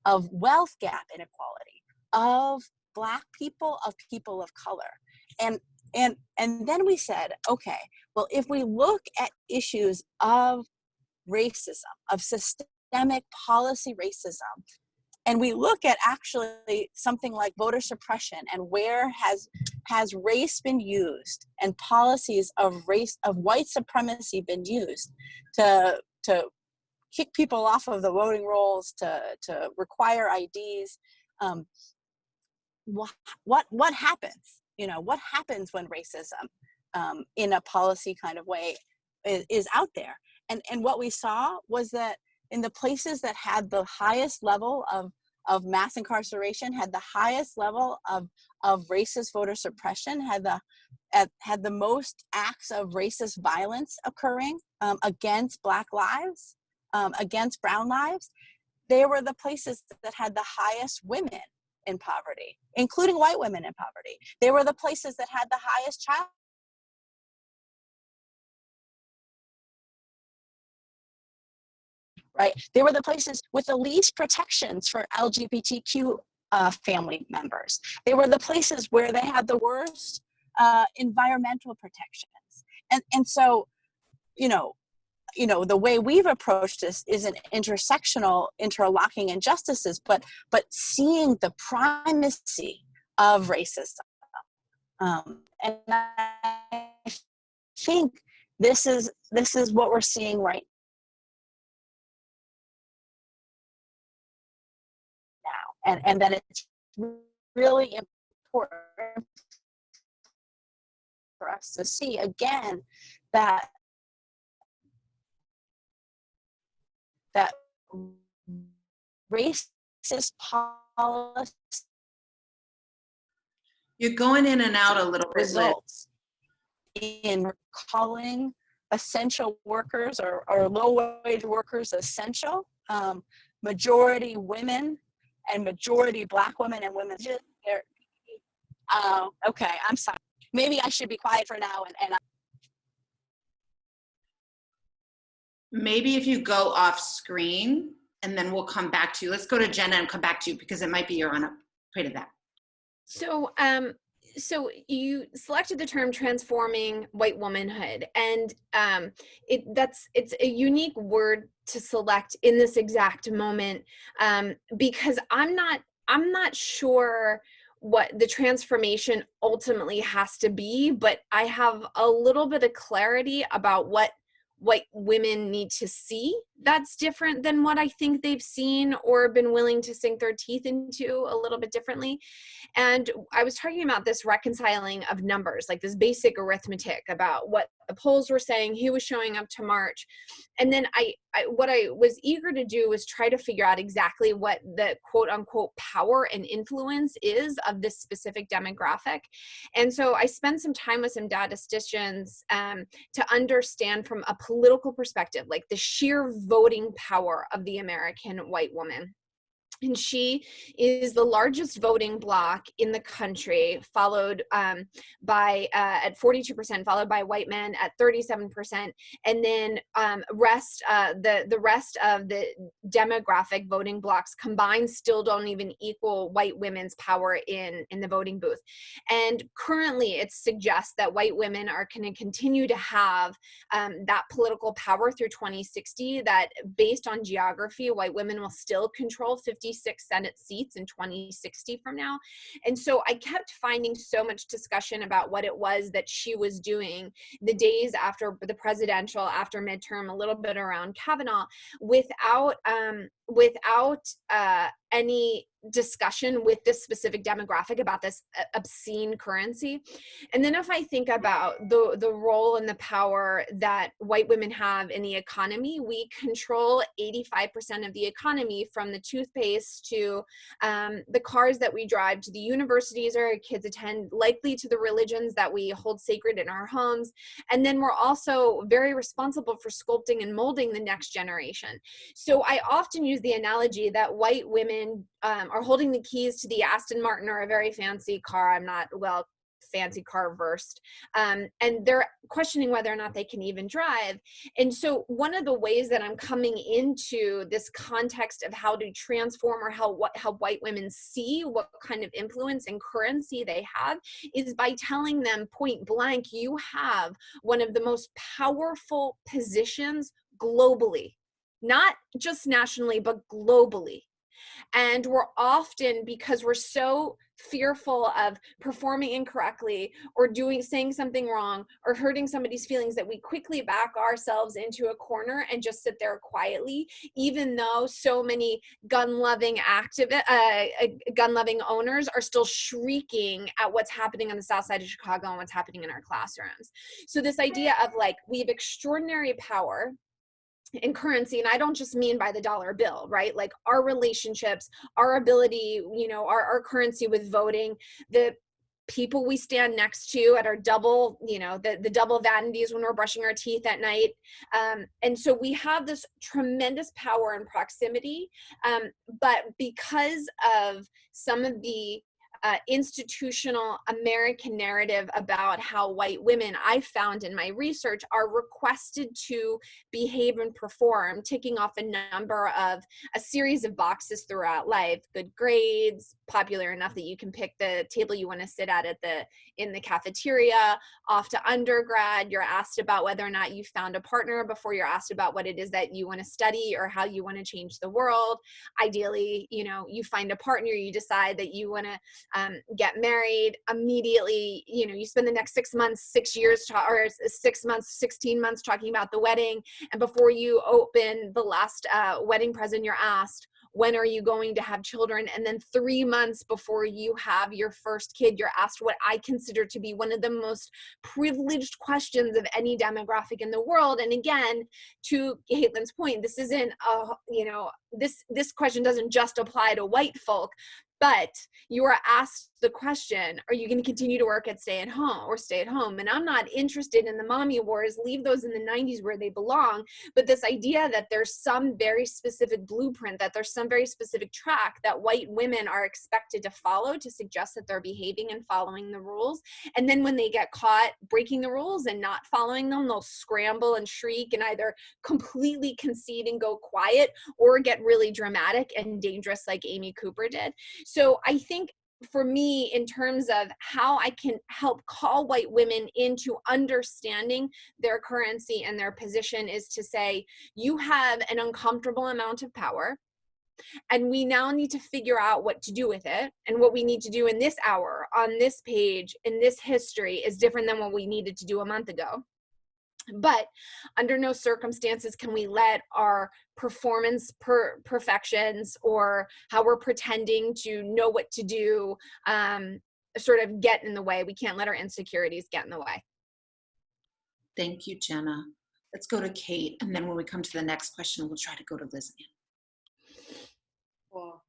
of wealth gap inequality, of Black people, of people of color. And then we said, okay, well, if we look at issues of racism, of systemic policy racism, and we look at actually something like voter suppression, and where has race been used, and policies of white supremacy been used to kick people off of the voting rolls, to require IDs, what happens? You know, what happens when racism in a policy kind of way is out there? And what we saw was that in the places that had the highest level of mass incarceration, had the highest level of racist voter suppression, had the most acts of racist violence occurring against Black lives, against brown lives, they were the places that had the highest women in poverty, including white women in poverty. They were the places that had the highest child. Right? They were the places with the least protections for LGBTQ family members. They were the places where they had the worst environmental protections. And so, you know, the way we've approached this isn't intersectional, interlocking injustices, but seeing the primacy of racism. And I think this is what we're seeing right now, and that it's really important for us to see again that racist policy You're going in and out a little bit, Liz. results in calling essential workers or low-wage workers essential, majority women and majority Black women and women. Okay, I'm sorry. Maybe I should be quiet for now. And Maybe if you go off screen and then we'll come back to you. Let's go to Jenna and come back to you because it might be you're on a pray to that. So, so you selected the term transforming white womanhood, and it's a unique word to select in this exact moment, because I'm not sure what the transformation ultimately has to be, but I have a little bit of clarity about what white women need to see that's different than what I think they've seen or been willing to sink their teeth into a little bit differently. And I was talking about this reconciling of numbers, like this basic arithmetic about what the polls were saying, who was showing up to march. And then what I was eager to do was try to figure out exactly what the quote unquote power and influence is of this specific demographic. And so I spent some time with some statisticians to understand from a political perspective, like the sheer voting power of the American white woman. And she is the largest voting bloc in the country, followed by at 42%, followed by white men at 37%, and then the rest of the demographic voting blocs combined still don't even equal white women's power in the voting booth. And currently, it suggests that white women are going to continue to have that political power through 2060. That based on geography, white women will still control 56 Senate seats in 2060 from now. And so I kept finding so much discussion about what it was that she was doing the days after the presidential, after midterm, a little bit around Kavanaugh, without without any discussion with this specific demographic about this obscene currency. And then if I think about the role and the power that white women have in the economy, we control 85% of the economy, from the toothpaste to the cars that we drive, to the universities our kids attend, likely to the religions that we hold sacred in our homes. And then we're also very responsible for sculpting and molding the next generation. So I often use the analogy that white women are holding the keys to the Aston Martin or a very fancy car. I'm not, well, fancy car versed. And they're questioning whether or not they can even drive. And so one of the ways that I'm coming into this context of how to transform, or how white women see what kind of influence and currency they have, is by telling them point blank, you have one of the most powerful positions globally, not just nationally, but globally. And we're often, because we're so fearful of performing incorrectly or saying something wrong or hurting somebody's feelings, that we quickly back ourselves into a corner and just sit there quietly, even though so many gun-loving owners are still shrieking at what's happening on the south side of Chicago and what's happening in our classrooms. So this idea of like, we have extraordinary power in currency, and I don't just mean by the dollar bill, right? Like our relationships, our ability, our currency with voting, the people we stand next to at our double, the double vanities when we're brushing our teeth at night. And so we have this tremendous power and proximity, but because of some of the institutional American narrative about how white women, I found in my research, are requested to behave and perform, ticking off a series of boxes throughout life: good grades, popular enough that you can pick the table you want to sit at in the cafeteria, off to undergrad, you're asked about whether or not you found a partner before you're asked about what it is that you want to study or how you want to change the world. Ideally, you find a partner, you decide that you want to get married immediately. You spend the next 6 months, 6 years, or 6 months, 16 months talking about the wedding. And before you open the last wedding present, you're asked, when are you going to have children? And then 3 months before you have your first kid, you're asked what I consider to be one of the most privileged questions of any demographic in the world. And again, to Caitlin's point, this isn't this question doesn't just apply to white folk, but you are asked the question, are you going to continue to work at stay at home? And I'm not interested in the mommy wars, leave those in the 90s where they belong. But this idea that there's some very specific blueprint, that there's some very specific track that white women are expected to follow to suggest that they're behaving and following the rules. And then when they get caught breaking the rules and not following them, they'll scramble and shriek and either completely concede and go quiet, or get really dramatic and dangerous like Amy Cooper did. So I think for me, in terms of how I can help call white women into understanding their currency and their position, is to say, you have an uncomfortable amount of power, and we now need to figure out what to do with it. And what we need to do in this hour, on this page, in this history, is different than what we needed to do a month ago. But under no circumstances can we let our performance perfections, or how we're pretending to know what to do, sort of get in the way. We can't let our insecurities get in the way. Thank you, Jenna. Let's go to Kate, and then when we come to the next question, we'll try to go to Liz. Cool.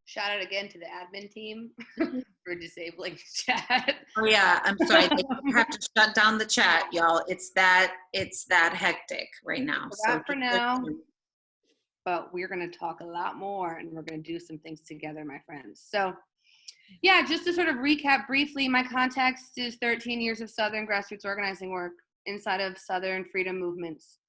Shout out again to the admin team for disabling chat. Oh yeah, I'm sorry. I have to shut down the chat, y'all. It's that hectic right now. So for now, but we're going to talk a lot more, and we're going to do some things together, my friends. So yeah, just to sort of recap briefly, my context is 13 years of Southern grassroots organizing work inside of Southern freedom movements,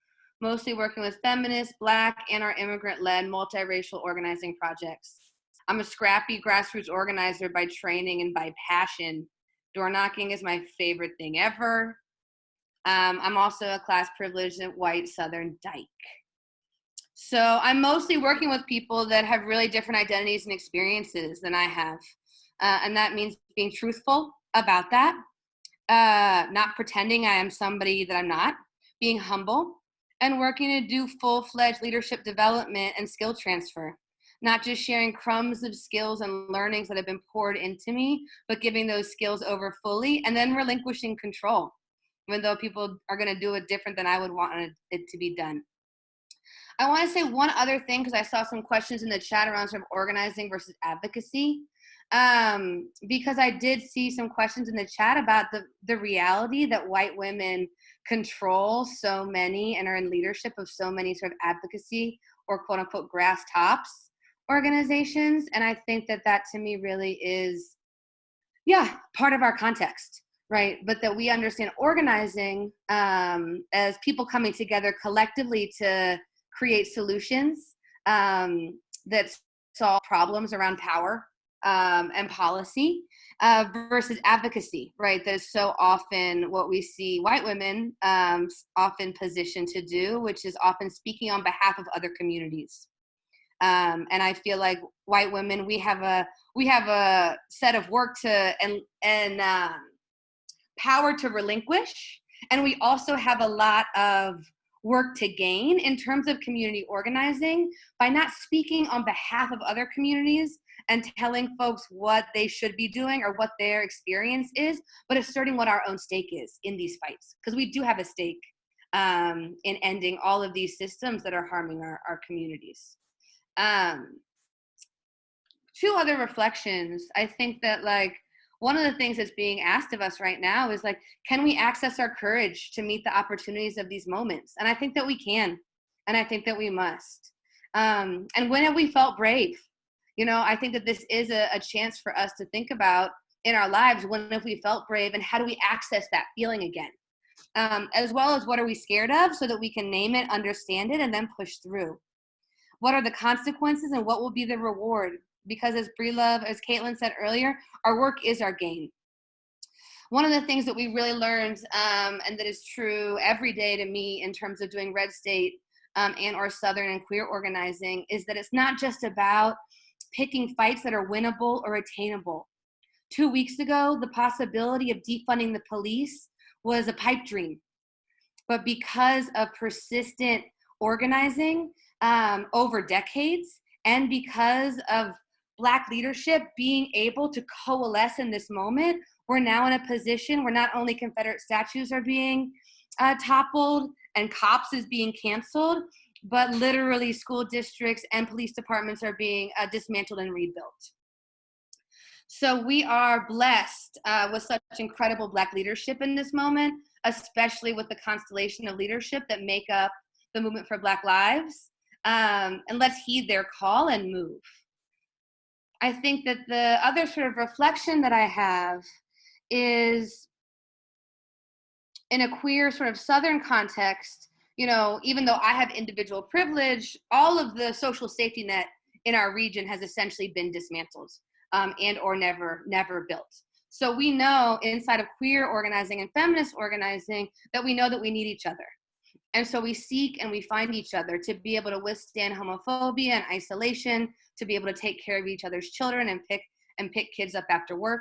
mostly working with feminist, Black, and our immigrant-led multiracial organizing projects. I'm a scrappy grassroots organizer by training and by passion. Door knocking is my favorite thing ever. I'm also a class privileged white Southern dyke. So I'm mostly working with people that have really different identities and experiences than I have. And that means being truthful about that, not pretending I am somebody that I'm not, being humble, and working to do full-fledged leadership development and skill transfer. Not just sharing crumbs of skills and learnings that have been poured into me, but giving those skills over fully and then relinquishing control, even though people are going to do it different than I would want it to be done. I want to say one other thing, because I saw some questions in the chat around sort of organizing versus advocacy, because I did see some questions in the chat about the reality that white women control so many and are in leadership of so many sort of advocacy or quote unquote grass tops organizations. And I think that to me really is, part of our context, right? But that we understand organizing as people coming together collectively to create solutions that solve problems around power and policy versus advocacy, right? That's so often what we see white women often positioned to do, which is often speaking on behalf of other communities. And I feel like white women, we have a set of work and power to relinquish, and we also have a lot of work to gain in terms of community organizing by not speaking on behalf of other communities and telling folks what they should be doing or what their experience is, but asserting what our own stake is in these fights, because we do have a stake in ending all of these systems that are harming our communities. Two other reflections. I think that one of the things that's being asked of us right now is can we access our courage to meet the opportunities of these moments? And I think that we can, and I think that we must. And when have we felt brave? I think that this is a chance for us to think about in our lives, when have we felt brave and how do we access that feeling again? As well as what are we scared of, so that we can name it, understand it, and then push through. What are the consequences and what will be the reward? Because as Caitlin said earlier, our work is our gain. One of the things that we really learned, and that is true every day to me in terms of doing red state and or Southern and queer organizing, is that it's not just about picking fights that are winnable or attainable. 2 weeks ago, the possibility of defunding the police was a pipe dream. But because of persistent organizing over decades, and because of Black leadership being able to coalesce in this moment, we're now in a position where not only Confederate statues are being toppled and cops is being canceled, but literally school districts and police departments are being dismantled and rebuilt. So we are blessed with such incredible Black leadership in this moment, especially with the constellation of leadership that make up the movement for Black lives. And let's heed their call and move. I think that the other sort of reflection that I have is, in a queer sort of Southern context, even though I have individual privilege, all of the social safety net in our region has essentially been dismantled and or never built. So we know inside of queer organizing and feminist organizing that we know that we need each other. And so we seek and we find each other to be able to withstand homophobia and isolation, to be able to take care of each other's children and pick kids up after work.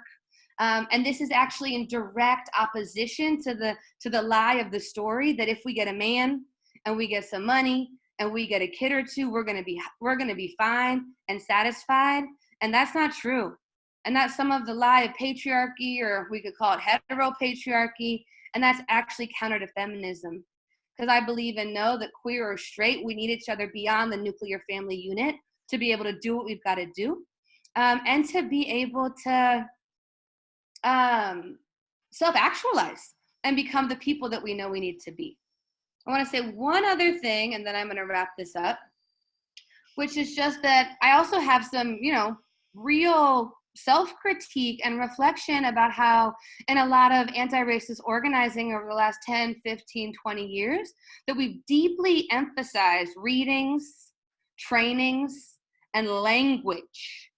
And this is actually in direct opposition to the lie of the story that if we get a man and we get some money and we get a kid or two, we're gonna be fine and satisfied. And that's not true. And that's some of the lie of patriarchy, or we could call it heteropatriarchy. And that's actually counter to feminism. Because I believe and know that queer or straight, we need each other beyond the nuclear family unit to be able to do what we've got to do, and to be able to self-actualize and become the people that we know we need to be. I want to say one other thing, and then I'm going to wrap this up, which is just that I also have some, real self-critique and reflection about how in a lot of anti-racist organizing over the last 10, 15, 20 years, that we've deeply emphasized readings, trainings, and language,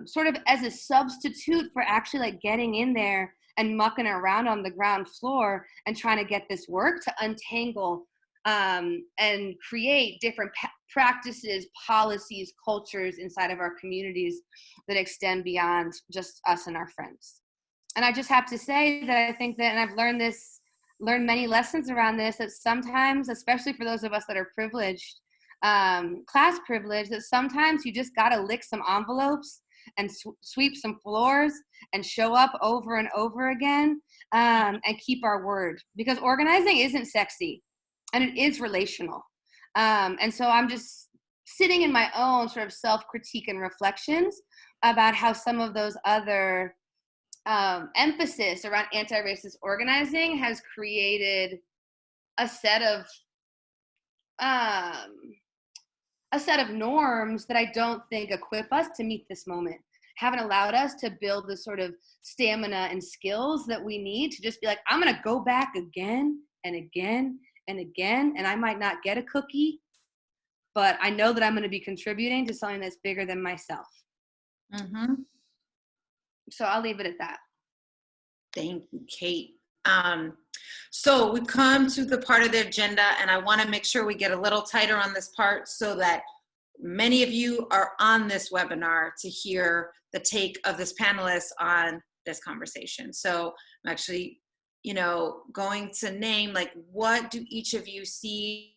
sort of as a substitute for actually getting in there and mucking around on the ground floor and trying to get this work to untangle and create different practices, policies, cultures inside of our communities that extend beyond just us and our friends. And I just have to say that I think that, and I've learned this learned many lessons around this, that sometimes, especially for those of us that are privileged, class privilege, that sometimes you just got to lick some envelopes and sweep some floors and show up over and over again, and keep our word, because organizing isn't sexy and it is relational. And so I'm just sitting in my own sort of self-critique and reflections about how some of those other emphasis around anti-racist organizing has created a set of norms that I don't think equip us to meet this moment, haven't allowed us to build the sort of stamina and skills that we need to just be like, I'm going to go back again and again and again, and I might not get a cookie, but I know that I'm going to be contributing to something that's bigger than myself. Mm-hmm. So I'll leave it at that. Thank you, Kate. So we come to the part of the agenda, and I want to make sure we get a little tighter on this part so that many of you are on this webinar to hear the take of this panelist on this conversation. So I'm actually, going to name, like, what do each of you see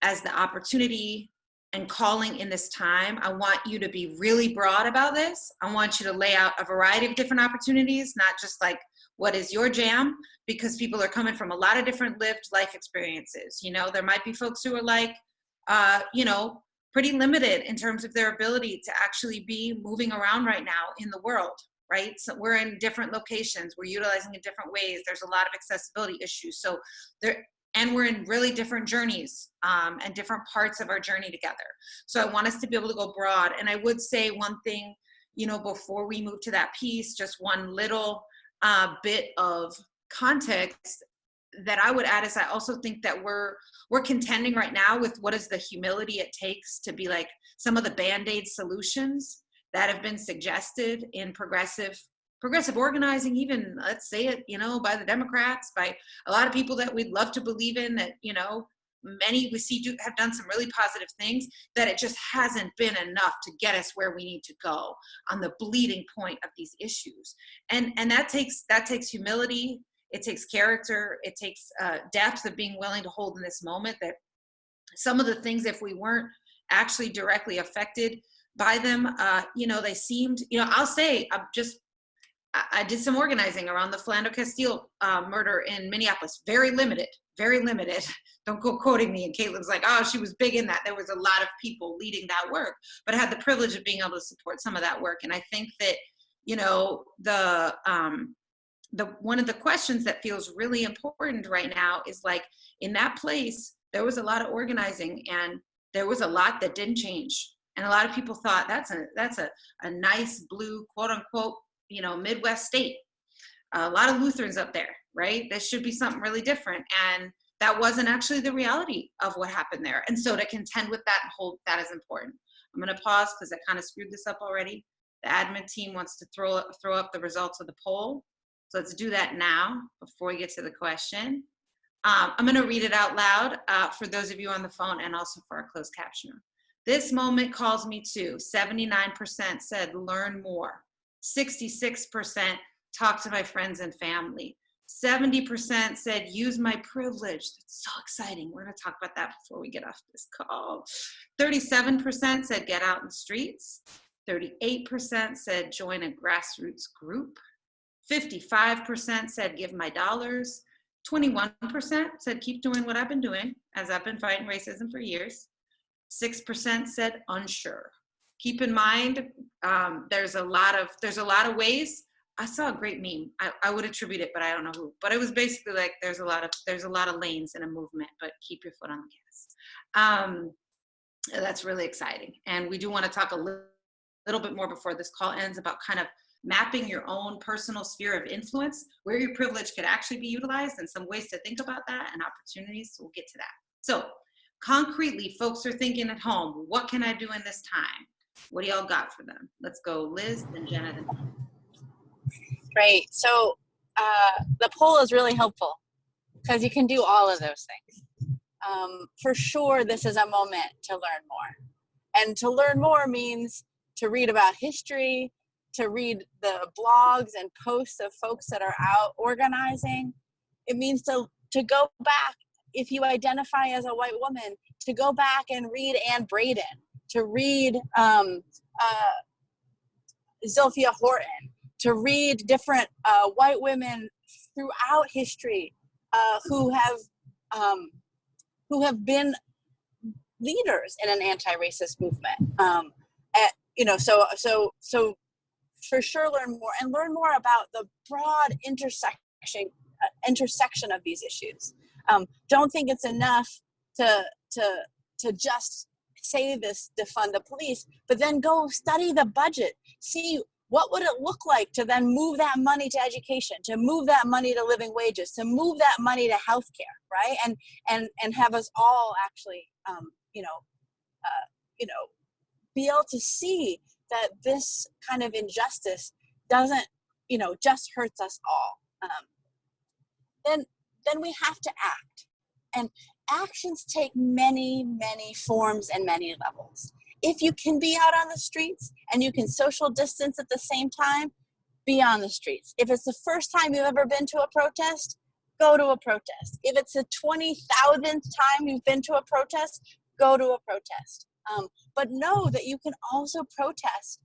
as the opportunity and calling in this time? I want you to be really broad about this. I want you to lay out a variety of different opportunities, not just like, what is your jam? Because people are coming from a lot of different lived life experiences. There might be folks who are like, pretty limited in terms of their ability to actually be moving around right now in the world, right? So we're in different locations, we're utilizing in different ways. There's a lot of accessibility issues. So and we're in really different journeys and different parts of our journey together. So I want us to be able to go broad. And I would say one thing, before we move to that piece, just one little bit of context that I would add is I also think that we're contending right now with what is the humility it takes to be like some of the Band-Aid solutions that have been suggested in progressive organizing, even, let's say it, by the Democrats, by a lot of people that we'd love to believe in, that, many we see have done some really positive things, that it just hasn't been enough to get us where we need to go on the bleeding point of these issues. And that takes humility. It takes character. It takes depth of being willing to hold in this moment, that some of the things, if we weren't actually directly affected by them, they seemed, I'll say, I did some organizing around the Philando Castile murder in Minneapolis. Very limited. Don't go quoting me. And Caitlin's like, oh, she was big in that. There was a lot of people leading that work, but I had the privilege of being able to support some of that work. And I think that, the one of the questions that feels really important right now is like, in that place, there was a lot of organizing and there was a lot that didn't change. And a lot of people thought that's a nice blue, quote unquote, Midwest state. A lot of Lutherans up there, right? There should be something really different. And that wasn't actually the reality of what happened there. And so to contend with that and hold that is important. I'm going to pause because I kind of screwed this up already. The admin team wants to throw up the results of the poll. So let's do that now before we get to the question. I'm going to read it out loud for those of you on the phone and also for our closed captioner. This moment calls me to 79% said learn more. 66% talk to my friends and family. 70% said use my privilege. That's so exciting. We're going to talk about that before we get off this call. 37% said get out in the streets. 38% said join a grassroots group. 55% said give my dollars. 21% said keep doing what I've been doing as I've been fighting racism for years. 6% said unsure. Keep in mind, there's a lot of ways. I saw a great meme. I would attribute it, but I don't know who. But it was basically like there's a lot of lanes in a movement, but keep your foot on the gas. That's really exciting. And we do want to talk a little bit more before this call ends about kind of mapping your own personal sphere of influence, where your privilege could actually be utilized, and some ways to think about that and opportunities. So we'll get to that. So concretely, folks are thinking at home, what can I do in this time? What do y'all got for them? Let's go, Liz, then Jenna, then me. Great. So the poll is really helpful because you can do all of those things. For sure, this is a moment to learn more. And to learn more means to read about history, to read the blogs and posts of folks that are out organizing. It means to to go back, if you identify as a white woman, to go back and read Anne Braden, to read Zilphia Horton, to read different white women throughout history who have been leaders in an anti-racist movement. So for sure learn more about the broad intersection of these issues. Don't think it's enough to just say this, defund the police, but then go study the budget. See what would it look like to then move that money to education, to move that money to living wages, to move that money to healthcare, right? And have us all actually, be able to see that this kind of injustice doesn't, just hurts us all. Then we have to act. And actions take many, many forms and many levels. If you can be out on the streets and you can social distance at the same time, be on the streets. If it's the first time you've ever been to a protest, go to a protest. If it's the 20,000th time you've been to a protest, go to a protest. But know that you can also protest.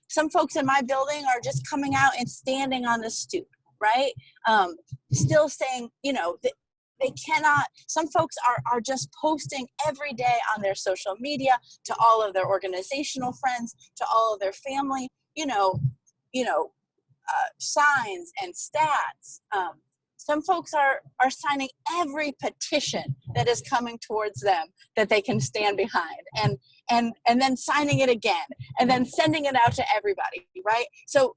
Some folks in my building are just coming out and standing on the stoop, right? Still saying, they cannot, some folks are just posting every day on their social media to all of their organizational friends, to all of their family, signs and stats. Some folks are signing every petition that is coming towards them that they can stand behind, and then signing it again, and then sending it out to everybody, right? So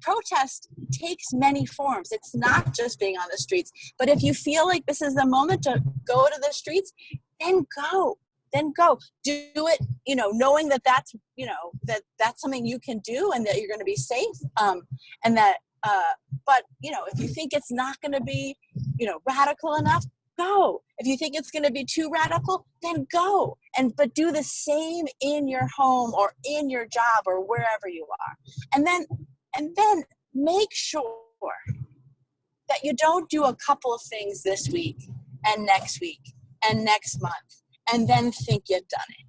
protest takes many forms. It's not just being on the streets, but if you feel like this is the moment to go to the streets, then go. Do it, knowing that that's, that's something you can do and that you're going to be safe. And that, but, if you think it's not going to be, radical enough, go. If you think it's going to be too radical, then go. But do the same in your home or in your job or wherever you are. And then make sure that you don't do a couple of things this week and next month and then think you've done it.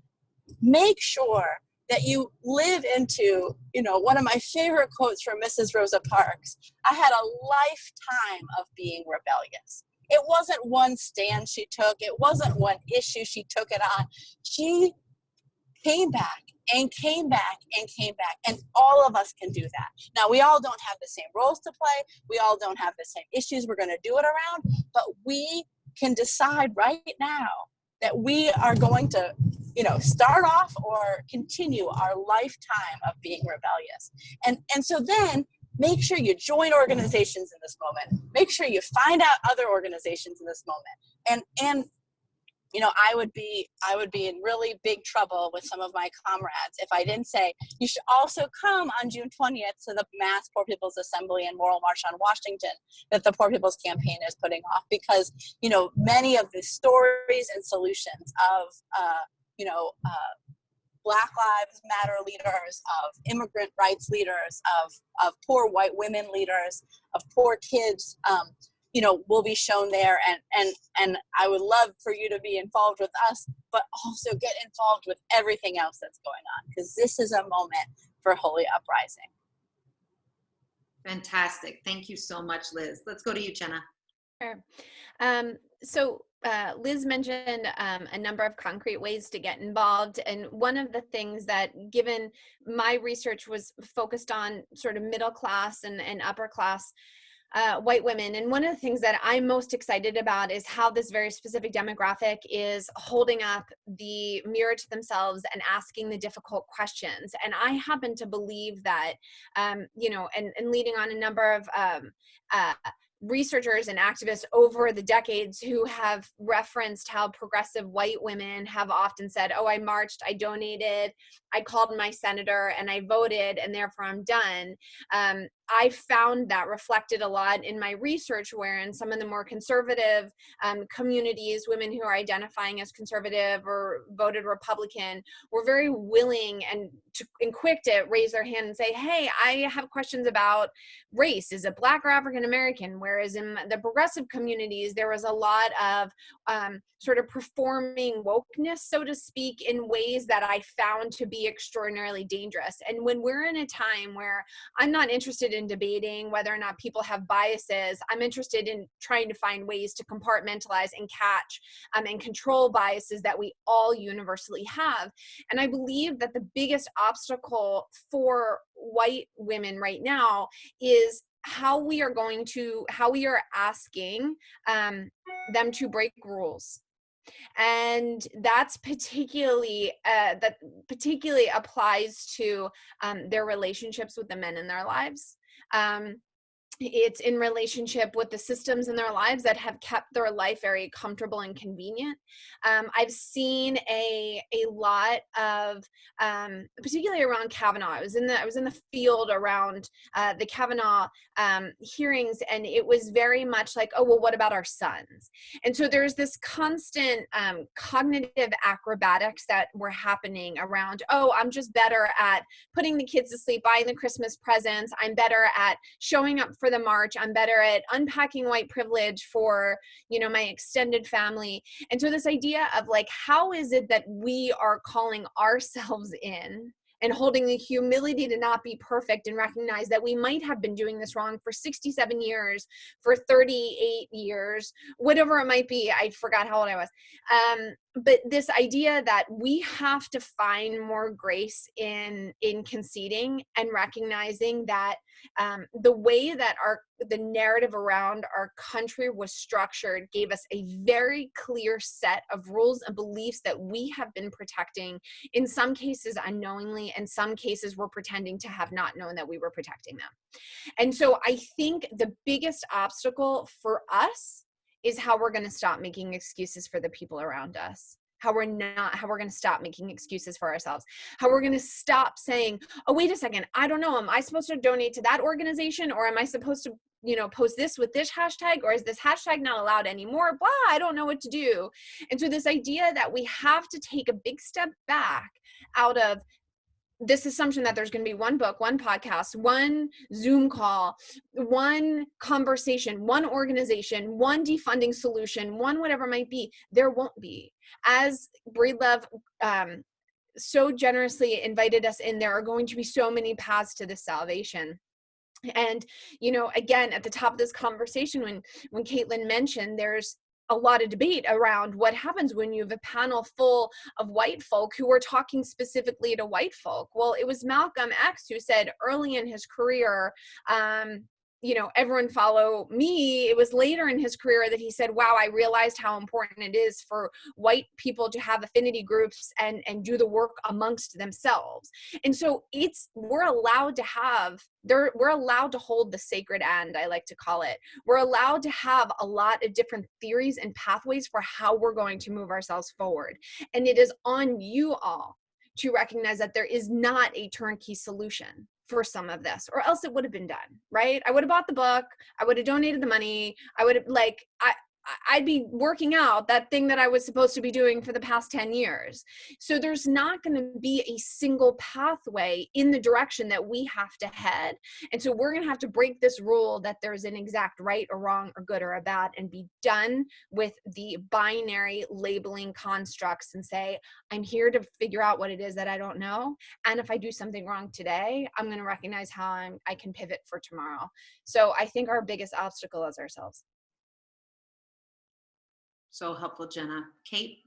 Make sure that you live into, one of my favorite quotes from Mrs. Rosa Parks. I had a lifetime of being rebellious. It wasn't one stand she took. It wasn't one issue she took it on. She came back and came back and came back. And all of us can do that. Now, we all don't have the same roles to play. We all don't have the same issues we're going to do it around. But we can decide right now that we are going to, start off or continue our lifetime of being rebellious. And so then make sure you join organizations in this moment. Make sure you find out other organizations in this moment. And I would be in really big trouble with some of my comrades if I didn't say, you should also come on June 20th to the mass Poor People's Assembly and Moral March on Washington that the Poor People's Campaign is putting off, because, many of the stories and solutions of, Black Lives Matter leaders, of immigrant rights leaders, of poor white women leaders, of poor kids, will be shown there. And I would love for you to be involved with us, but also get involved with everything else that's going on, because this is a moment for holy uprising. Fantastic. Thank you so much, Liz. Let's go to you, Jenna. Sure. So Liz mentioned a number of concrete ways to get involved. And one of the things that, given my research was focused on sort of middle class and upper class white women. And one of the things that I'm most excited about is how this very specific demographic is holding up the mirror to themselves and asking the difficult questions. And I happen to believe that, and leading on a number of researchers and activists over the decades who have referenced how progressive white women have often said, oh, I marched, I donated, I called my senator, and I voted, and therefore I'm done. I found that reflected a lot in my research, where in some of the more conservative communities, women who are identifying as conservative or voted Republican were very willing and quick to raise their hand and say, hey, I have questions about race. Is it Black or African American? Whereas in the progressive communities, there was a lot of sort of performing wokeness, so to speak, in ways that I found to be extraordinarily dangerous. And when we're in a time where I'm not interested in debating whether or not people have biases, I'm interested in trying to find ways to compartmentalize and catch and control biases that we all universally have. And I believe that the biggest obstacle for white women right now is how we are asking them to break rules. And that's particularly that particularly applies to their relationships with the men in their lives. It's in relationship with the systems in their lives that have kept their life very comfortable and convenient. I've seen a lot of, particularly around Kavanaugh. I was in the field around the Kavanaugh hearings, and it was very much like, oh, well, what about our sons? And so there's this constant cognitive acrobatics that were happening around, oh, I'm just better at putting the kids to sleep, buying the Christmas presents. I'm better at showing up for the march. I'm better at unpacking white privilege for, my extended family. And so this idea of like, how is it that we are calling ourselves in and holding the humility to not be perfect and recognize that we might have been doing this wrong for 67 years, for 38 years, whatever it might be. I forgot how old I was. But this idea that we have to find more grace in conceding and recognizing that the way that the narrative around our country was structured gave us a very clear set of rules and beliefs that we have been protecting, in some cases unknowingly, and some cases we're pretending to have not known that we were protecting them. And so I think the biggest obstacle for us is how we're going to stop making excuses for the people around us. How we're going to stop making excuses for ourselves. How we're going to stop saying, oh, wait a second, I don't know. Am I supposed to donate to that organization? Or am I supposed to, post this with this hashtag? Or is this hashtag not allowed anymore? Blah, I don't know what to do. And so this idea that we have to take a big step back out of this assumption that there's going to be one book, one podcast, one Zoom call, one conversation, one organization, one defunding solution, one whatever it might be, there won't be. As Bree Love so generously invited us in, there are going to be so many paths to this salvation. And, again, at the top of this conversation, when Caitlin mentioned there's a lot of debate around what happens when you have a panel full of white folk who are talking specifically to white folk. Well, it was Malcolm X who said early in his career, everyone follow me. It was later in his career that he said, wow, I realized how important it is for white people to have affinity groups and do the work amongst themselves. And so we're allowed to hold the sacred end, I like to call it. We're allowed to have a lot of different theories and pathways for how we're going to move ourselves forward. And it is on you all to recognize that there is not a turnkey solution for some of this, or else it would have been done, right? I would have bought the book. I would have donated the money. I would have I'd be working out that thing that I was supposed to be doing for the past 10 years. So there's not going to be a single pathway in the direction that we have to head. And so we're going to have to break this rule that there's an exact right or wrong or good or a bad, and be done with the binary labeling constructs and say, I'm here to figure out what it is that I don't know. And if I do something wrong today, I'm going to recognize how I can pivot for tomorrow. So I think our biggest obstacle is ourselves. So helpful, Jenna. Kate?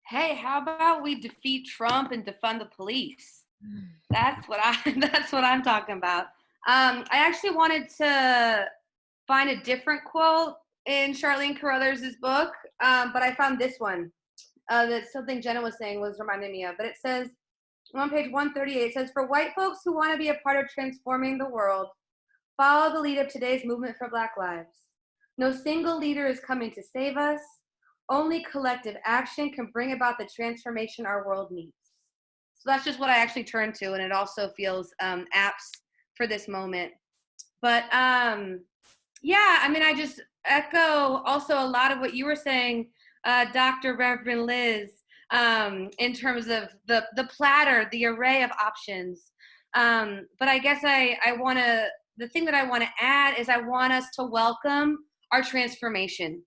Hey, how about we defeat Trump and defund the police? That's what I'm talking about. I actually wanted to find a different quote in Charlene Carruthers' book, but I found this one. That something Jenna was saying was reminding me of. But it says, on page 138, it says, for white folks who want to be a part of transforming the world, follow the lead of today's movement for Black lives. No single leader is coming to save us. Only collective action can bring about the transformation our world needs. So that's just what I actually turned to, and it also feels apt for this moment. But yeah, I mean, I just echo also a lot of what you were saying, Dr. Reverend Liz, in terms of the platter, the array of options. But I guess the thing that I want to add is I want us to welcome our transformation.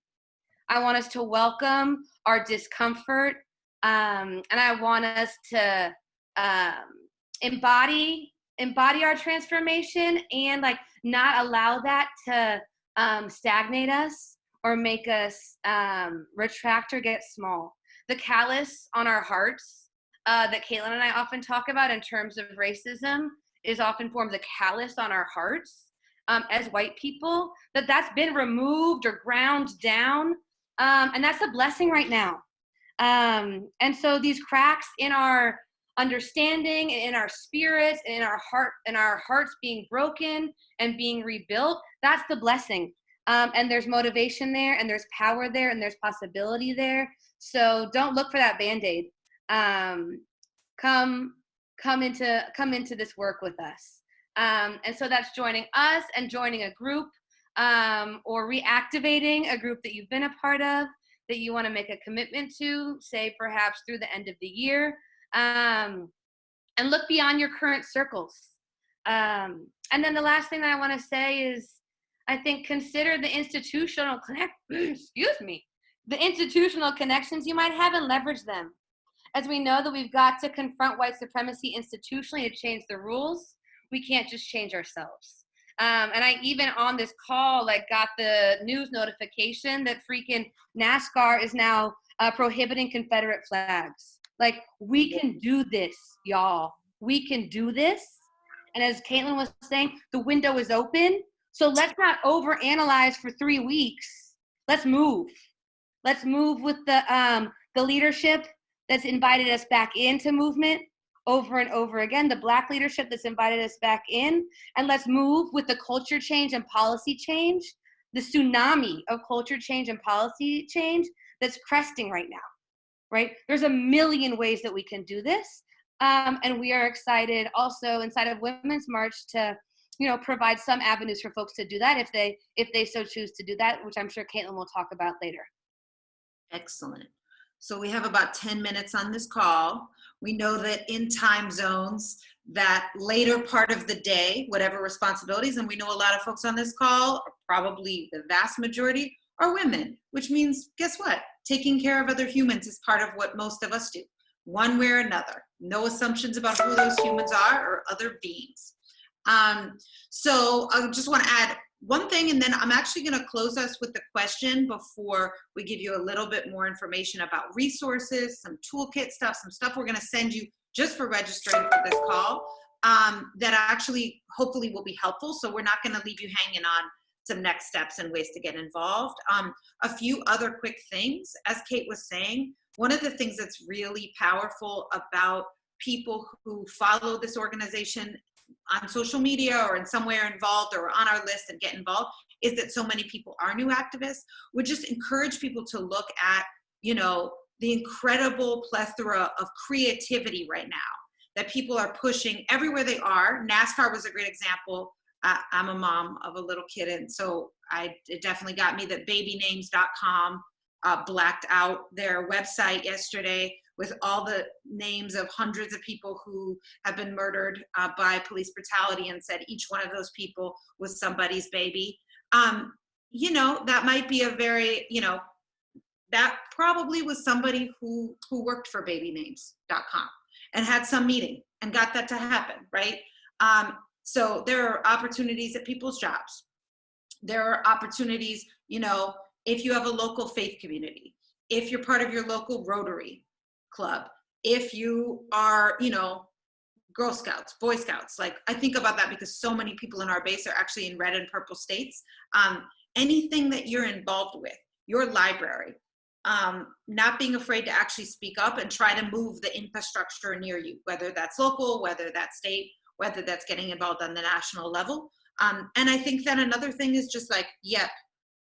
I want us to welcome our discomfort. And I want us to embody our transformation and like not allow that to stagnate us or make us retract or get small. The callus on our hearts that Caitlin and I often talk about in terms of racism is often forms a callus on our hearts as white people, that's been removed or ground down. And that's a blessing right now. And so these cracks in our understanding and in our spirits and in our hearts being broken and being rebuilt, that's the blessing. And there's motivation there, and there's power there, and there's possibility there. So don't look for that Band-Aid. Come into this work with us. And so that's joining us and joining a group, or reactivating a group that you've been a part of, that you want to make a commitment to, say perhaps through the end of the year, and look beyond your current circles. And then the last thing that I want to say is, I think consider the institutional the institutional connections you might have and leverage them. As we know that we've got to confront white supremacy institutionally to change the rules, we can't just change ourselves. And I even on this call, like got the news notification that freaking NASCAR is now prohibiting Confederate flags. Like, we can do this, y'all. We can do this. And as Caitlin was saying, the window is open. So let's not overanalyze for 3 weeks. Let's move. Let's move with the leadership that's invited us back into movement over and over again, the Black leadership that's invited us back in, and let's move with the culture change and policy change, the tsunami of culture change and policy change that's cresting right now, right? There's a million ways that we can do this, and we are excited also inside of Women's March to, provide some avenues for folks to do that if they so choose to do that, which I'm sure Caitlin will talk about later. Excellent. So we have about 10 minutes on this call. We know that in time zones, that later part of the day, whatever responsibilities, and we know a lot of folks on this call, probably the vast majority, are women, which means, guess what? Taking care of other humans is part of what most of us do, one way or another. No assumptions about who those humans are or other beings. So I just want to add one thing, and then I'm actually going to close us with the question before we give you a little bit more information about resources, some toolkit stuff, some stuff we're going to send you just for registering for this call, that actually hopefully will be helpful. So we're not going to leave you hanging on some next steps and ways to get involved. A few other quick things, as Kate was saying, one of the things that's really powerful about people who follow this organization on social media or in somewhere involved or on our list and get involved is that so many people are new activists. We just encourage people to look at, the incredible plethora of creativity right now that people are pushing everywhere they are. NASCAR was a great example. I'm a mom of a little kid, and so it definitely got me that babynames.com blacked out their website yesterday with all the names of hundreds of people who have been murdered by police brutality, and said each one of those people was somebody's baby. That might be a very, that probably was somebody who worked for babynames.com and had some meeting and got that to happen, right? So there are opportunities at people's jobs. There are opportunities, if you have a local faith community, if you're part of your local Rotary club, if you are, Girl Scouts, Boy Scouts. Like, I think about that because so many people in our base are actually in red and purple states. Anything that you're involved with, your library, not being afraid to actually speak up and try to move the infrastructure near you, whether that's local, whether that's state, whether that's getting involved on the national level. And I think that another thing is just like,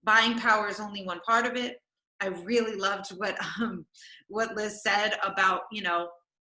buying power is only one part of it. I really loved what Liz said about,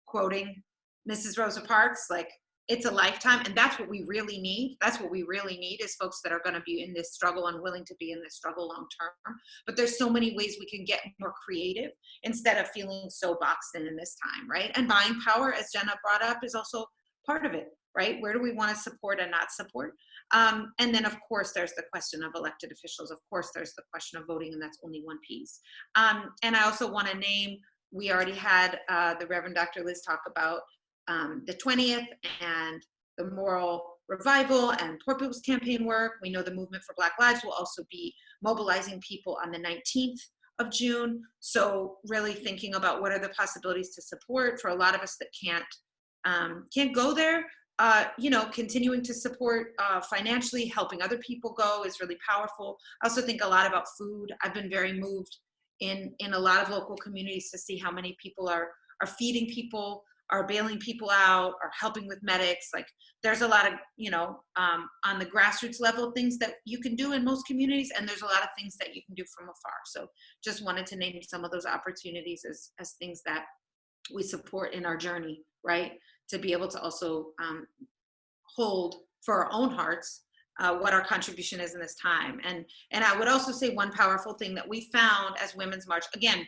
quoting Mrs. Rosa Parks, like, it's a lifetime, and that's what we really need. That's what we really need, is folks that are going to be in this struggle and willing to be in this struggle long term. But there's so many ways we can get more creative instead of feeling so boxed in this time, right? And buying power, as Jenna brought up, is also part of it, right? Where do we want to support and not support? And then, of course, there's the question of elected officials. Of course, there's the question of voting, and that's only one piece. And I also want to name, we already had the Reverend Dr. Liz talk about the 20th and the moral revival and Poor People's Campaign work. We know the Movement for Black Lives will also be mobilizing people on the 19th of June. So really thinking about what are the possibilities to support for a lot of us that can't go there. You know, continuing to support financially, helping other people go is really powerful. I also think a lot about food. I've been very moved in a lot of local communities to see how many people are feeding people, are bailing people out, are helping with medics. Like, there's a lot of, you know, on the grassroots level, things that you can do in most communities, and there's a lot of things that you can do from afar. So just wanted to name some of those opportunities as things that we support in our journey, right? To be able to also hold for our own hearts what our contribution is in this time. And I would also say one powerful thing that we found as Women's March, again,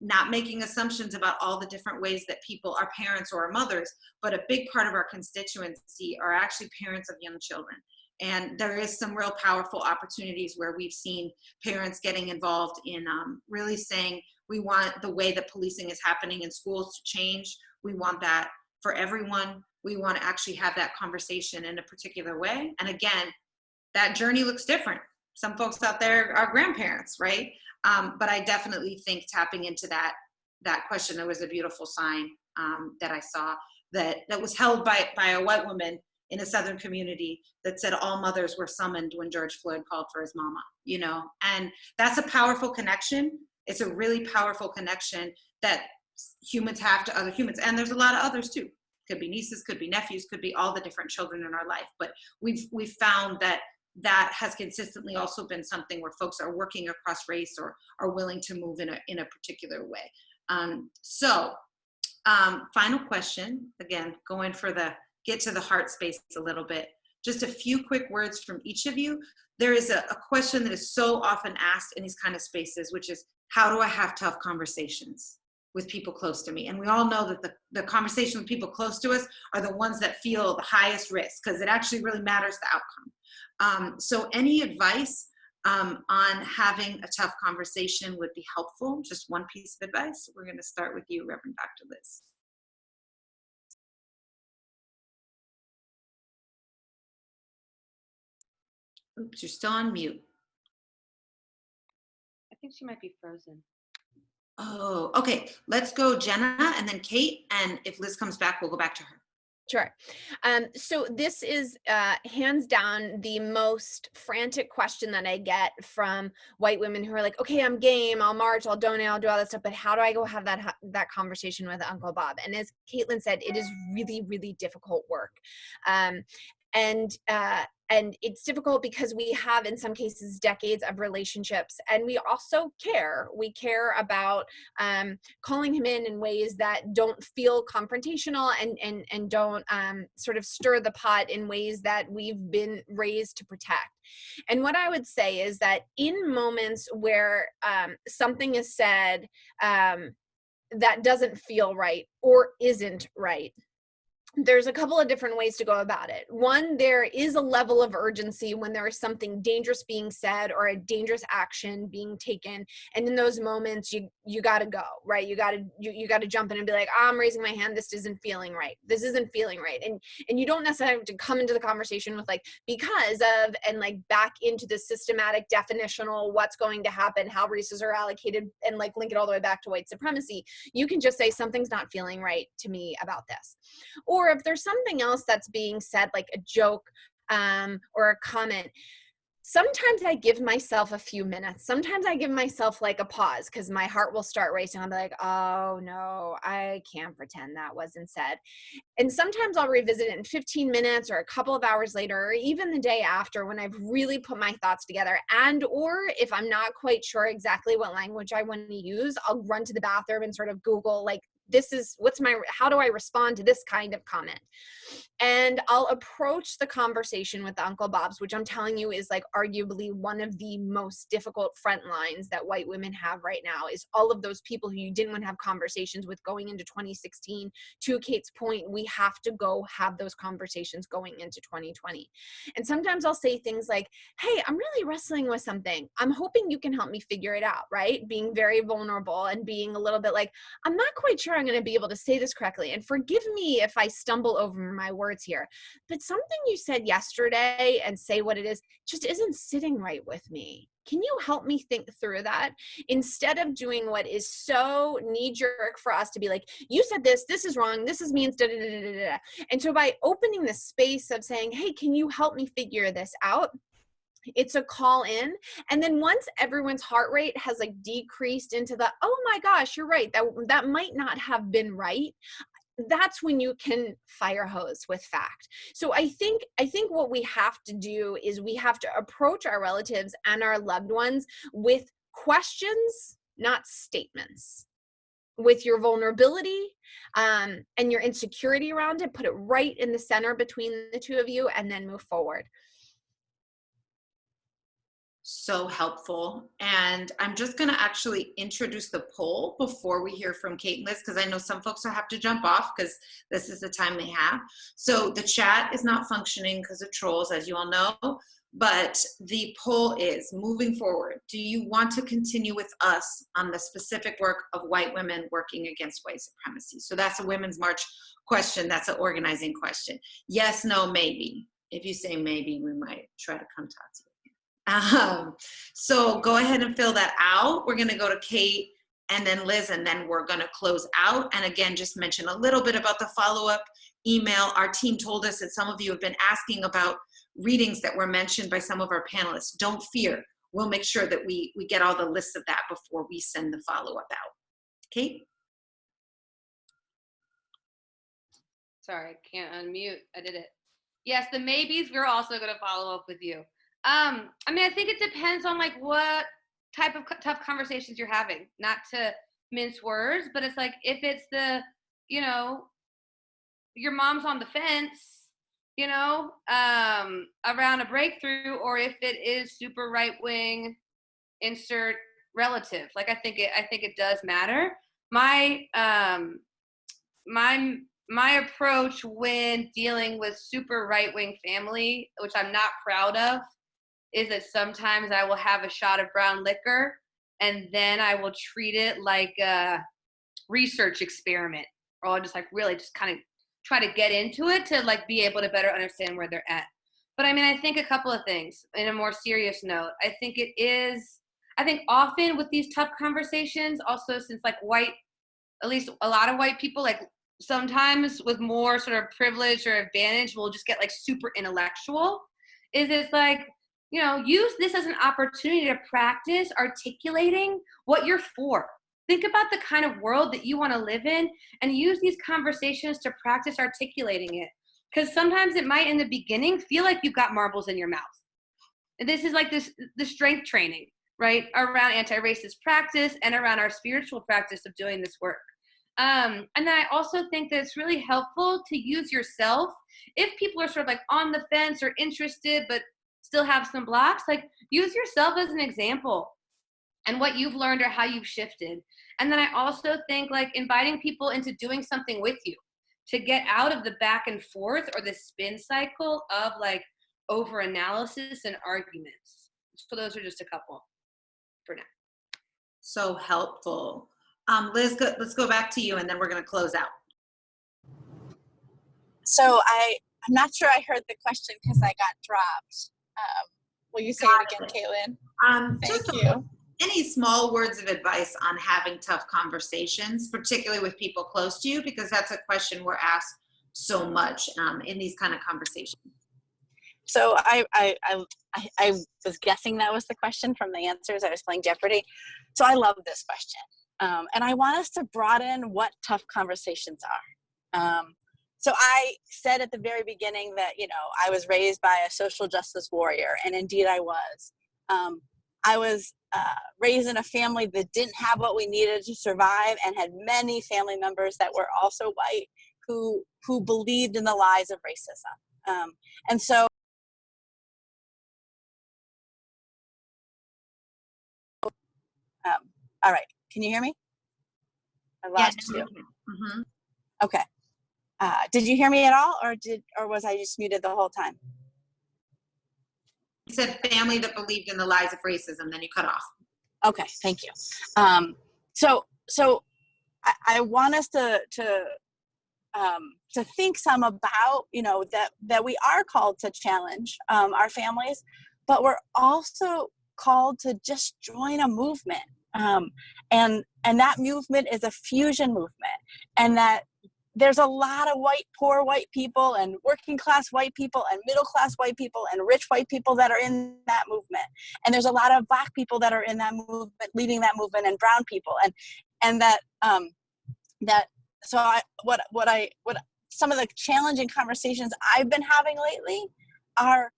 not making assumptions about all the different ways that people are parents or are mothers, but a big part of our constituency are actually parents of young children. And there is some real powerful opportunities where we've seen parents getting involved in really saying, we want the way that policing is happening in schools to change. We want that for everyone. We want to actually have that conversation in a particular way. And again, that journey looks different. Some folks out there are grandparents, right? But I definitely think tapping into that question, there was a beautiful sign that I saw that was held by a white woman in a Southern community that said all mothers were summoned when George Floyd called for his mama, you know? And that's a powerful connection. It's a really powerful connection that humans have to other humans. And there's a lot of others too. Could be nieces, could be nephews, could be all the different children in our life. But we've found that has consistently also been something where folks are working across race or are willing to move in a particular way. Final question, again, going for the get to the heart space a little bit. Just a few quick words from each of you. There is a question that is so often asked in these kind of spaces, which is, how do I have tough conversations with people close to me? And we all know that the conversations with people close to us are the ones that feel the highest risk, because it actually really matters the outcome. So any advice on having a tough conversation would be helpful. Just one piece of advice. We're going to start with you, Reverend Dr. Liz. Oops, you're still on mute. I think she might be frozen. Oh, okay. Let's go Jenna and then Kate. And if Liz comes back, we'll go back to her. Sure. So this is hands down the most frantic question that I get from white women who are like, okay, I'm game, I'll march, I'll donate, I'll do all that stuff, but how do I go have that conversation with Uncle Bob? And as Caitlin said, it is really, really difficult work. And it's difficult because we have, in some cases, decades of relationships, and we also care. We care about calling him in ways that don't feel confrontational and don't sort of stir the pot in ways that we've been raised to protect. And what I would say is that in moments where something is said that doesn't feel right or isn't right, there's a couple of different ways to go about it. One, there is a level of urgency when there is something dangerous being said or a dangerous action being taken. And in those moments, you got to go, right? You got to jump in and be like, I'm raising my hand. This isn't feeling right. This isn't feeling right. And you don't necessarily have to come into the conversation with like, because of, and like back into the systematic definitional, what's going to happen, how races are allocated, and like link it all the way back to white supremacy. You can just say something's not feeling right to me about this. Or if there's something else that's being said, like a joke or a comment, sometimes I give myself a few minutes. Sometimes I give myself like a pause because my heart will start racing. I'll be like, oh no, I can't pretend that wasn't said. And sometimes I'll revisit it in 15 minutes or a couple of hours later, or even the day after when I've really put my thoughts together. And, or if I'm not quite sure exactly what language I want to use, I'll run to the bathroom and sort of Google like how do I respond to this kind of comment? And I'll approach the conversation with the Uncle Bob's, which I'm telling you is like arguably one of the most difficult front lines that white women have right now, is all of those people who you didn't want to have conversations with going into 2016. To Kate's point, we have to go have those conversations going into 2020. And sometimes I'll say things like, hey, I'm really wrestling with something. I'm hoping you can help me figure it out, right? Being very vulnerable and being a little bit like, I'm not quite sure I'm going to be able to say this correctly. And forgive me if I stumble over my words here, but something you said yesterday, and say what it is, just isn't sitting right with me. Can you help me think through that? Instead of doing what is so knee-jerk for us to be like, you said this is wrong, this means da da da da da. And so by opening the space of saying, hey, can you help me figure this out? It's a call in. And then once everyone's heart rate has like decreased into the, oh my gosh, you're right, that might not have been right, that's when you can fire hose with fact. So I think what we have to do is we have to approach our relatives and our loved ones with questions, not statements. With your vulnerability and your insecurity around it, put it right in the center between the two of you, and then move forward. So helpful. And I'm just going to actually introduce the poll before we hear from Kate and Liz, because I know some folks will have to jump off because this is the time they have. So the chat is not functioning because of trolls, as you all know, but the poll is, moving forward, do you want to continue with us on the specific work of white women working against white supremacy? So that's a Women's March question. That's an organizing question. Yes, no, maybe. If you say maybe, we might try to come talk to you. So go ahead and fill that out. We're going to go to Kate and then Liz, and then we're going to close out. And again, just mention a little bit about the follow-up email. Our team told us that some of you have been asking about readings that were mentioned by some of our panelists. Don't fear. We'll make sure that we get all the lists of that before we send the follow-up out. Kate? Sorry, can't unmute. I did it. Yes, the maybes, we're also going to follow up with you. I mean, I think it depends on like what type of tough conversations you're having, not to mince words, but it's like, if it's the, you know, your mom's on the fence, you know, around a breakthrough, or if it is super right wing, insert relative. Like, I think it does matter. My approach when dealing with super right wing family, which I'm not proud of, is that sometimes I will have a shot of brown liquor and then I will treat it like a research experiment, or I'll just like really just kind of try to get into it to like be able to better understand where they're at. But I mean, I think a couple of things in a more serious note. I think often with these tough conversations, also since like at least a lot of white people, like sometimes with more sort of privilege or advantage, will just get like super intellectual. It's like, you know, use this as an opportunity to practice articulating what you're for. Think about the kind of world that you want to live in and use these conversations to practice articulating it. Because sometimes it might in the beginning feel like you've got marbles in your mouth. And this is like the strength training, right? Around anti-racist practice and around our spiritual practice of doing this work. And then I also think that it's really helpful to use yourself. If people are sort of like on the fence or interested, but still have some blocks, like use yourself as an example and what you've learned or how you've shifted. And then I also think like inviting people into doing something with you to get out of the back and forth or the spin cycle of like over analysis and arguments. So those are just a couple for now. So helpful. Liz, let's go back to you, and then we're going to close out. So I'm not sure I heard the question because I got dropped. Will you say it again, Caitlin? Thank you. Any small words of advice on having tough conversations, particularly with people close to you, because that's a question we're asked so much in these kind of conversations. So I was guessing that was the question from the answers. I was playing Jeopardy. So I love this question. And I want us to broaden what tough conversations are. So I said at the very beginning that, you know, I was raised by a social justice warrior, and indeed I was. I was raised in a family that didn't have what we needed to survive, and had many family members that were also white who believed in the lies of racism. And so all right, can you hear me? I lost you. Mm-hmm. Okay. Did you hear me at all, or was I just muted the whole time? You said family that believed in the lies of racism, then you cut off. Okay, thank you. So I want us to think some about, that we are called to challenge our families, but we're also called to just join a movement. And that movement is a fusion movement, and that there's a lot of poor white people, and working class white people, and middle class white people, and rich white people that are in that movement. And there's a lot of Black people that are in that movement, leading that movement, and brown people. And that some of the challenging conversations I've been having lately are,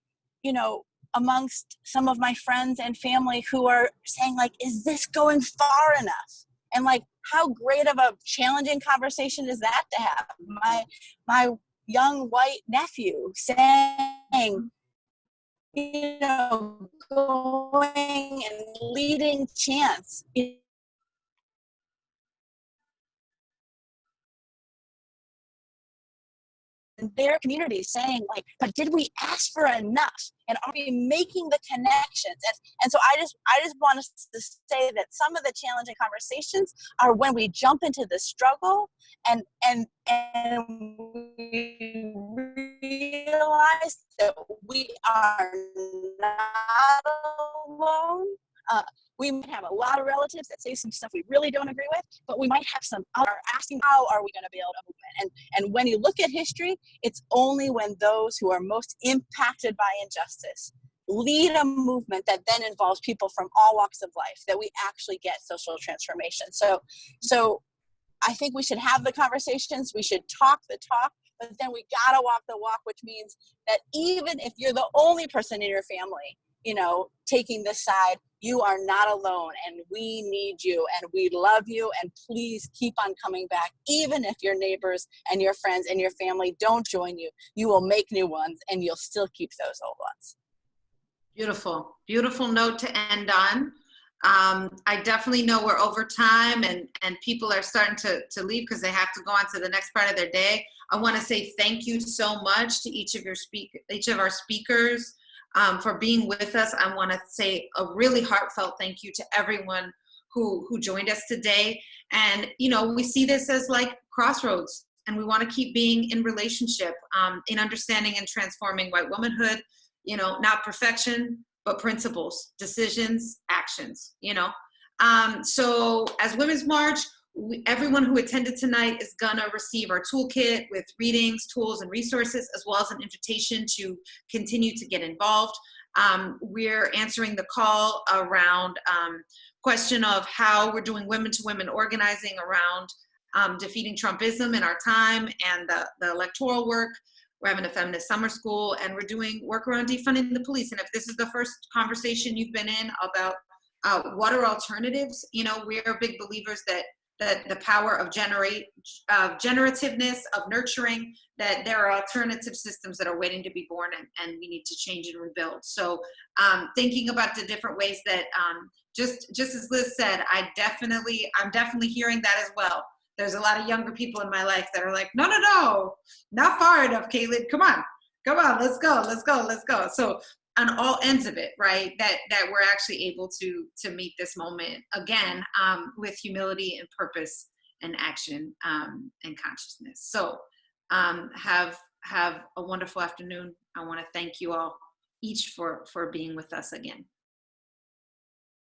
amongst some of my friends and family who are saying, like, is this going far enough? And like, how great of a challenging conversation is that to have? My young white nephew saying, going and leading chants, in their communities, saying, like, but did we ask for enough? And are we making the connections? And so I just want us to say that some of the challenging conversations are when we jump into the struggle and we realize that we are not alone. We might have a lot of relatives that say some stuff we really don't agree with, but we might have some other asking, how are we going to be able to move it? And when you look at history, it's only when those who are most impacted by injustice lead a movement that then involves people from all walks of life that we actually get social transformation. So I think we should have the conversations, we should talk the talk, but then we gotta walk the walk, which means that even if you're the only person in your family, taking this side, you are not alone, and we need you, and we love you, and please keep on coming back. Even if your neighbors and your friends and your family don't join you, you will make new ones, and you'll still keep those old ones. Beautiful, beautiful note to end on. I definitely know we're over time, and people are starting to leave because they have to go on to the next part of their day. I want to say thank you so much to each of our speakers. For being with us. I want to say a really heartfelt thank you to everyone who joined us today. And, we see this as like crossroads, and we want to keep being in relationship, in understanding and transforming white womanhood, not perfection, but principles, decisions, actions, So as Women's March, everyone who attended tonight is gonna receive our toolkit with readings, tools, and resources, as well as an invitation to continue to get involved. We're answering the call around question of how we're doing women-to-women organizing around defeating Trumpism in our time and the electoral work. We're having a feminist summer school, and we're doing work around defunding the police. And if this is the first conversation you've been in about what are alternatives, we're big believers that the power of generativeness, of nurturing, that there are alternative systems that are waiting to be born, and we need to change and rebuild. So thinking about the different ways that, just as Liz said, I'm definitely hearing that as well. There's a lot of younger people in my life that are like, no, not far enough, Caitlin, come on, let's go. So on all ends of it, right, that we're actually able to meet this moment again with humility and purpose and action and consciousness. So have a wonderful afternoon. I want to thank you all each for being with us again.